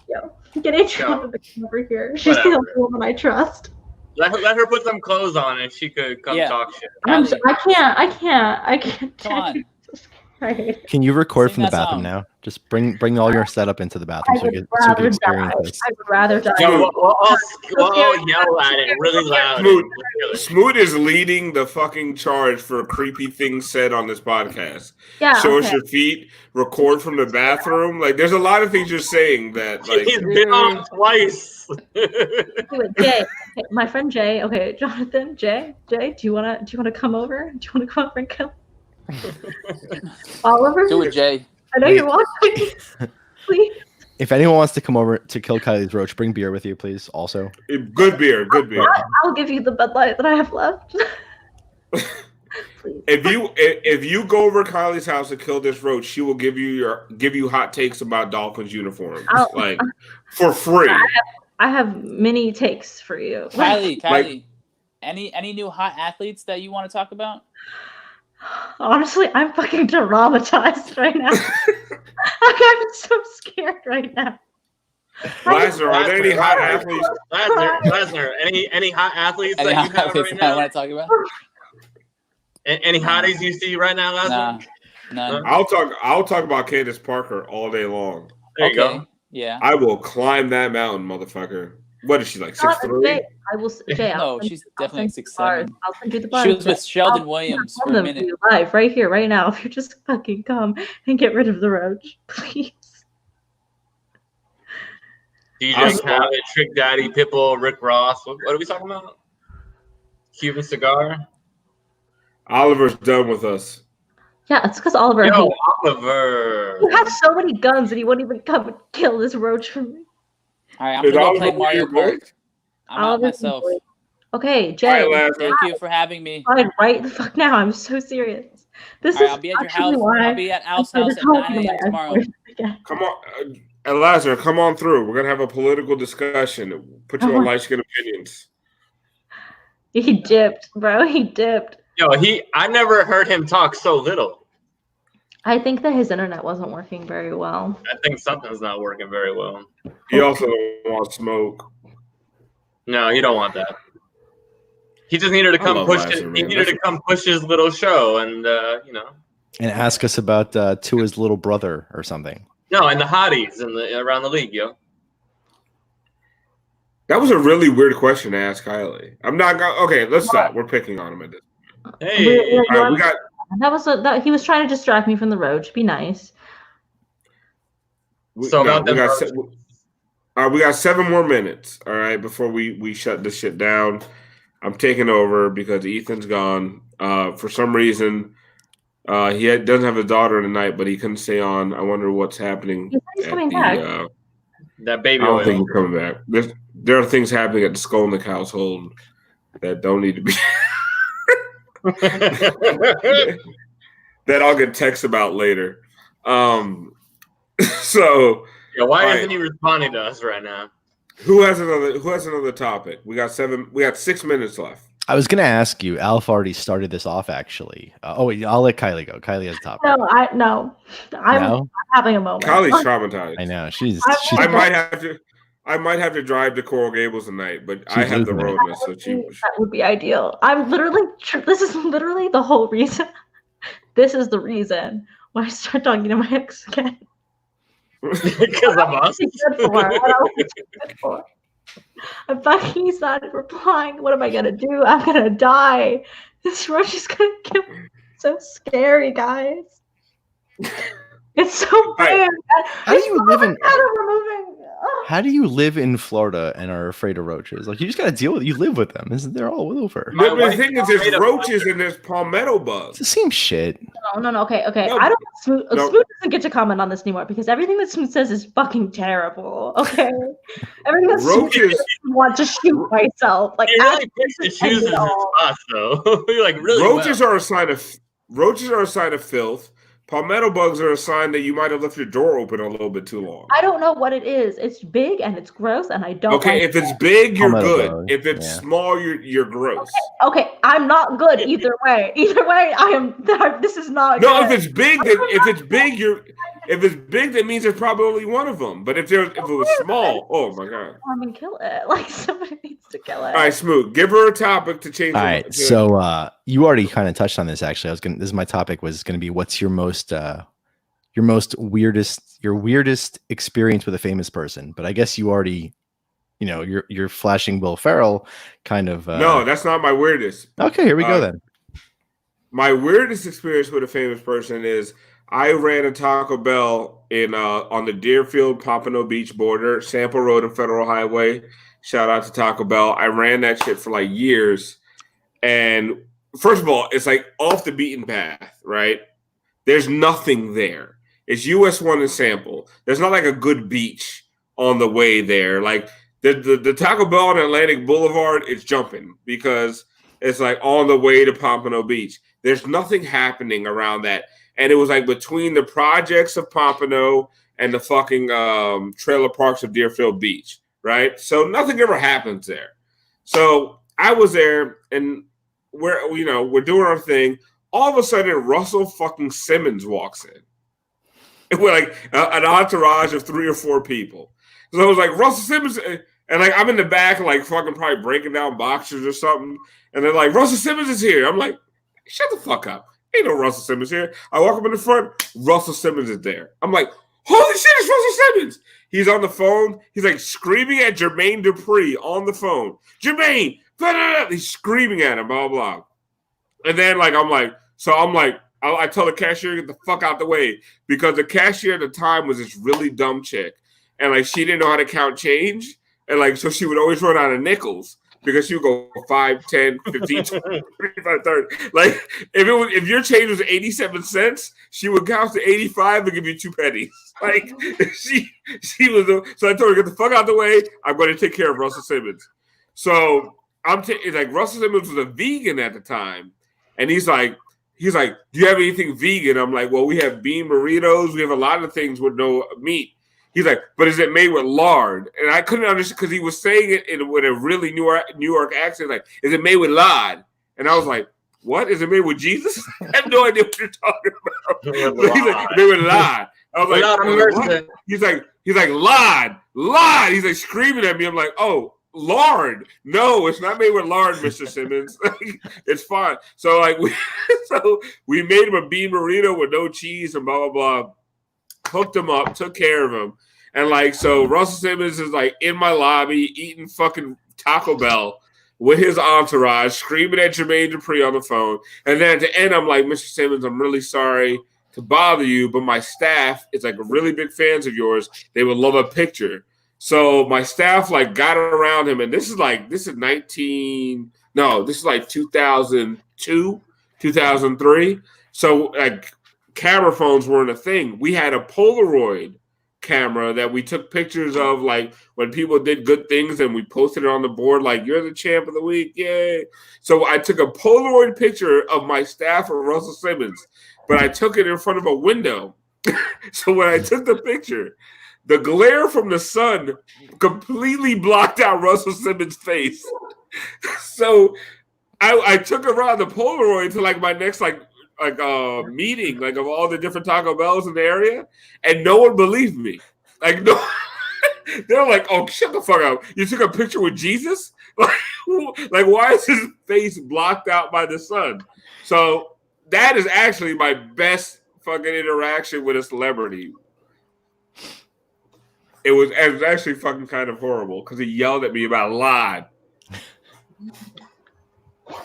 Yo, get Adriana over here. She's the Whatever. only woman I trust. Let her put some clothes on and she could come Yeah. talk shit. I can't. Come on. Right. Can you record Sing from the that bathroom song. now? Just bring all your setup into the bathroom so we can experience this. I would rather die. Yeah, we'll all yell at it really loud. Smooth. Smoot is leading the fucking charge for creepy things said on this podcast. Yeah. Show us okay. your feet. Record from the bathroom. Like, there's a lot of things you're saying that, like, He's been on twice. Anyway, Jay, okay, my friend Jay. Okay, Jonathan, Jay, do you wanna come over? Do you wanna come over and kill Oliver? Do it, Jay. I know you're watching. Please. If anyone wants to come over to kill Kylie's roach, bring beer with you, please. Also, good beer. I'll give you the Bud Light that I have left. Please. If you go over Kylie's house and kill this roach, she will give you hot takes about Dolphins uniforms, like for free. I have many takes for you. Kylie, Like- any new hot athletes that you want to talk about? Honestly, I'm fucking traumatized right now. I'm so scared right now. Lazar, are there any hot athletes? Lazar, any hot athletes Any that hot you have athletes right that I now? want to talk about? Any hotties you see right now, Lazar? Nah, none. I'll talk about Candace Parker all day long. There you Okay. go. Yeah. I will climb that mountain, motherfucker. What is she, like 6'3"? Jay, I will. Jay, No, I'll send she's you- I'll definitely send you the bars. 6'7". I'll send you the bars. She was with Sheldon I'll Williams send for a them to minute. you live right here, right now. If you just fucking come and get rid of the roach, please. DJ Khaled, Trick Daddy, Pitbull, Rick Ross. What are we talking about? Cuban Cigar. Oliver's done with us. Yeah, it's because Oliver. Yo, hates- Oliver. You have so many guns, and he wouldn't even come and kill this roach for me. All right, I'm Is gonna go Oliver play Mario your boy? Kart. I'm out Oliver's myself. my boy. Okay, All Jay. right, Lazarus. Thank you for having me. Fine, right the fuck now. I'm so serious. This All right, is I'll be at your actually house. why I'll be at Al's I house started at 9 talking to a.m. my tomorrow. ex-boyfriend again. Come on, Lazarus, come on through. We're gonna have a political discussion. Put you on light skin opinions. He dipped, bro. He dipped. Yo, I never heard him talk so little. I think that his internet wasn't working very well. I think something's not working very well. He also don't want smoke. No, you don't want that. He just needed to come love push. Lazarus, He man. needed to come push his little show, and And ask us about Tua's little brother or something. No, and the hotties around the league, yo. That was a really weird question to ask Kylie. I'm not going. Okay, let's stop. We're picking on him at this. Hey, All right, we got. That he was trying to distract me from the roach. Be nice. So about we them got. roaches. All right, we got 7 more minutes. All right, before we shut this shit down. I'm taking over because Ethan's gone. For some reason, he doesn't have a daughter tonight, but he couldn't stay on. I wonder what's happening. He's coming back. That baby I don't oil. think he's coming back. There are things happening at the Skolnick household that don't need to be. That I'll get texts about later. So Yo, why all isn't right. he responding to us right now? Who has another topic? We got 6 minutes left. I was gonna ask you. Alf already started this off, actually. Wait, I'll let Kylie go. Kylie has a topic. No. I'm No? having a moment. Kylie's traumatized. I know she's. I might have to drive to Coral Gables tonight, but I have the losing it. Rona, so That would be ideal. I'm literally. This is literally the whole reason. This is the reason why I started talking to my ex again. Because I'm us. I'm fucking he's not replying. What am I gonna do? I'm gonna die. This rush is gonna kill me. So scary, guys. It's so bad. How do you live in? removing? How do you live in Florida and are afraid of roaches? Like you just gotta deal with. You live with them. They're all over. My The wife thing is, made there's a roaches and there's palmetto It's bugs. the same shit. No. Okay. No, I don't. Smoot no. doesn't get to comment on this anymore because everything that Smoot says is fucking terrible. Okay. Everything that Smoot Roaches. says, I want to shoot myself. Like He really absolutely picks and chooses his end it all. spots, though. You're like really Roaches well. are a sign of filth. Palmetto bugs are a sign that you might have left your door open a little bit too long. I don't know what it is. It's big and it's gross, and I don't. Okay, like if it's big, you're Palmetto good. bug, If it's yeah. small, you're gross. Okay, I'm not good either way. Either way, I am. This is not. No, good. if it's big, if it's big, that means there's probably only one of them. But if it was small, oh my god! I'm gonna kill it. Like somebody needs to kill it. All right, Smoot, give her a topic to change. All right. So you already kind of touched on this. Actually, this is my topic was going to be what's your most weirdest experience with a famous person. But I guess you already, you're flashing Will Ferrell kind of. No, that's not my weirdest. Okay, here we go then. My weirdest experience with a famous person is I ran a Taco Bell in on the Deerfield Pompano Beach border, Sample Road and Federal Highway. Shout out to Taco Bell. I ran that shit for like years. And first of all, it's like off the beaten path, right? There's nothing there. It's US 1 and Sample. There's not like a good beach on the way there. Like the Taco Bell on Atlantic Boulevard is jumping because it's like on the way to Pompano Beach. There's nothing happening around that. And it was like between the projects of Pompano and the fucking trailer parks of Deerfield Beach, right? So nothing ever happens there. So I was there and we're doing our thing. All of a sudden, Russell fucking Simmons walks in. And we're like an entourage of 3 or 4 people. So I was like, Russell Simmons, and like I'm in the back, like fucking probably breaking down boxers or something. And they're like, Russell Simmons is here. I'm like, shut the fuck up. Ain't no Russell Simmons here. I walk up in the front, Russell Simmons is there. I'm like, holy shit, it's Russell Simmons. He's on the phone. He's like screaming at Jermaine Dupri on the phone. Jermaine, blah, blah, blah. He's screaming at him, blah, blah. And then I tell the cashier, get the fuck out the way. Because the cashier at the time was this really dumb chick. And like she didn't know how to count change. And like so she would always run out of nickels. Because she would go 5, 10, 15, 20, 25, 30. Like if your change was 87 cents, she would count to 85 and give you 2 pennies. Like she was so I told her, get the fuck out the way. I'm going to take care of Russell Simmons. So it's like Russell Simmons was a vegan at the time, and he's like, do you have anything vegan? I'm like, well, we have bean burritos. We have a lot of things with no meat. He's like, but is it made with lard? And I couldn't understand because he was saying it with a really New York accent. Like, is it made with lard? And I was like, what? Is it made with Jesus? I have no idea what you're talking about. He's like, made with lard. I was like, what? He's like, lard. He's like screaming at me. I'm like, oh, lard. No, it's not made with lard, Mr. Simmons. It's fine. So like we made him a bean burrito with no cheese and blah blah blah. Hooked him up, took care of him, and like so Russell Simmons is like in my lobby eating fucking Taco Bell with his entourage, screaming at Jermaine Dupri on the phone. And then at the end, I'm like, Mr. Simmons, I'm really sorry to bother you, but my staff is like really big fans of yours. They would love a picture. So my staff like got around him, and this is like 2002, 2003. So like camera phones weren't a thing. We had a Polaroid camera that we took pictures of, like when people did good things, and we posted it on the board, like you're the champ of the week, yay! So I took a Polaroid picture of my staff of Russell Simmons, but I took it in front of a window. So when I took the picture, the glare from the sun completely blocked out Russell Simmons' face. So I took around the Polaroid to like my next meeting, like of all the different Taco Bells in the area, and no one believed me. Like no, they're like, "Oh, shut the fuck up! You took a picture with Jesus? Like why is his face blocked out by the sun?" So that is actually my best fucking interaction with a celebrity. It was actually fucking kind of horrible because he yelled at me about lied.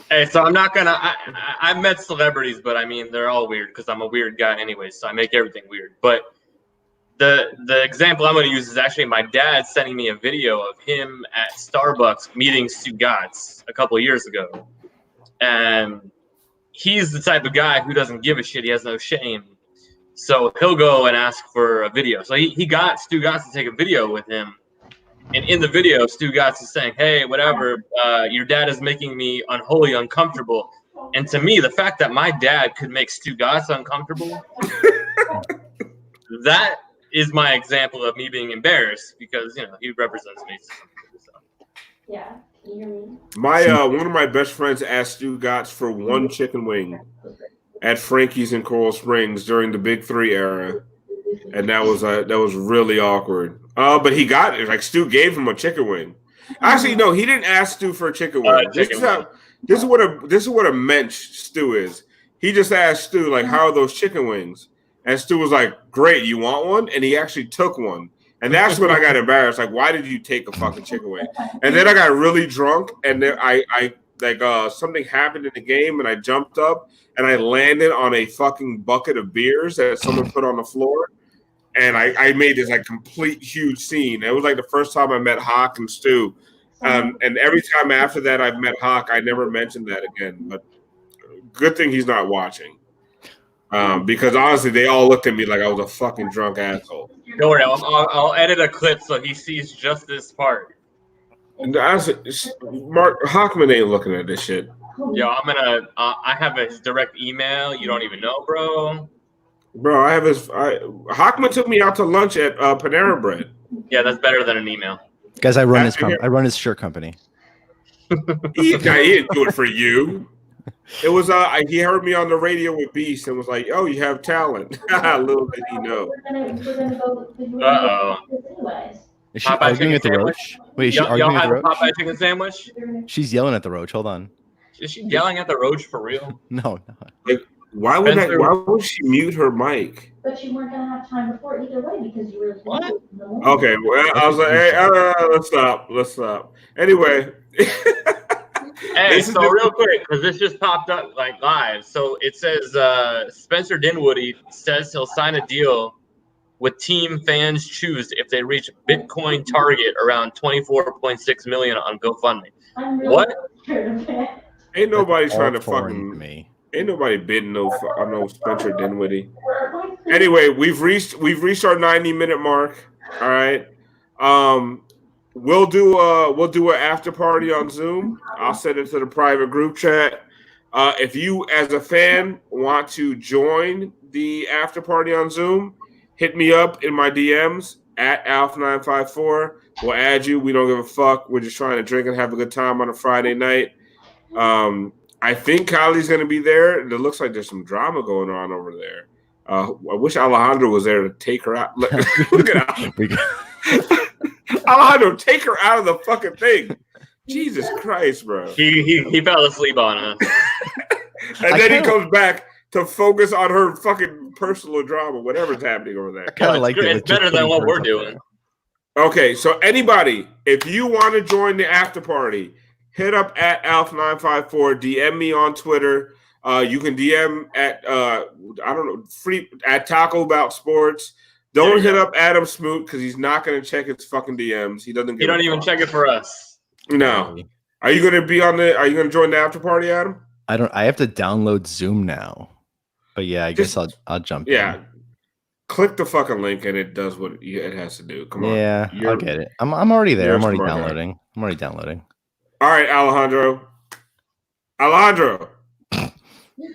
Hey, so I'm not gonna. I met celebrities, but I mean they're all weird because I'm a weird guy anyway, so I make everything weird. But the example I'm going to use is actually my dad sending me a video of him at Starbucks meeting Stu Gatz a couple of years ago, and he's the type of guy who doesn't give a shit. He has no shame, so he'll go and ask for a video. So he got Stu Gatz to take a video with him. And in the video, Stu Gatz is saying, hey, whatever, your dad is making me unholy uncomfortable. And to me, the fact that my dad could make Stu Gatz uncomfortable, that is my example of me being embarrassed because, he represents me. So. Yeah. Can you hear me? My one of my best friends asked Stu Gatz for one chicken wing at Frankie's in Coral Springs during the Big Three era. And that was really awkward. But he got it. Like Stu gave him a chicken wing. Actually, no, he didn't ask Stu for a chicken wing. This is what a mensch Stu is. He just asked Stu like, "How are those chicken wings?" And Stu was like, "Great, you want one?" And he actually took one. And that's when I got embarrassed. Like, why did you take a fucking chicken wing? And then I got really drunk, and then I something happened in the game, and I jumped up and I landed on a fucking bucket of beers that someone put on the floor. And I made this like complete huge scene. It was like the first time I met Hawk and Stu. And every time after that I've met Hawk, I never mentioned that again. But good thing he's not watching. Because honestly, they all looked at me like I was a fucking drunk asshole. Don't worry, I'll edit a clip so he sees just this part. And honestly, Mark Hockman ain't looking at this shit. Yo, I'm gonna. I have his direct email. You don't even know, bro. Bro, I have his. Hockman took me out to lunch at Panera Bread. Yeah, that's better than an email. Guys, I run his shirt company. He didn't do it for you. It was he heard me on the radio with Beast and was like, "Oh, you have talent." Little did he know. Uh-oh. Is she arguing at the Roach? Wait, is she arguing at the Roach? Popeye chicken sandwich? She's yelling at the Roach. Hold on. Is she yelling at the Roach for real? No. Like, why would she mute her mic? But you weren't gonna have time before either way because you were. What? Okay, well, I was like, hey, let's stop. Anyway. Hey, so real quick, because this just popped up like live. So it says Spencer Dinwiddie says he'll sign a deal with team fans choose if they reach Bitcoin target around 24.6 million on GoFundMe. What? Ain't nobody trying to fucking fucking me. Ain't nobody bidding no Spencer Dinwiddie. Anyway, we've reached our 90-minute mark. All right. we'll do an after party on Zoom. I'll send it to the private group chat. If you, as a fan, want to join the after party on Zoom, hit me up in my DMs at Alf954. We'll add you. We don't give a fuck. We're just trying to drink and have a good time on a Friday night. I think Kylie's going to be there. It looks like there's some drama going on over there. I wish Alejandro was there to take her out. Look at Alejandro, take her out of the fucking thing. Jesus Christ, bro. He fell asleep on us. And then he comes back to focus on her fucking personal drama, whatever's happening over there. Kind of like It's better than what we're doing. Okay, so anybody, if you want to join the after party, hit up at Alf954. DM me on Twitter. You can DM at at Taco About Sports. Don't hit up Adam Smoot because he's not going to check his fucking DMs. He doesn't. He don't even check it for us. No. Are you going to be on the? Are you going to join the after party, Adam? I don't. I have to download Zoom now. But yeah, I guess I'll jump. Yeah. In. Click the fucking link and it does what it has to do. Come on. Yeah, I'll get it. I'm already there. I'm already downloading. I'm already downloading. All right, Alejandro.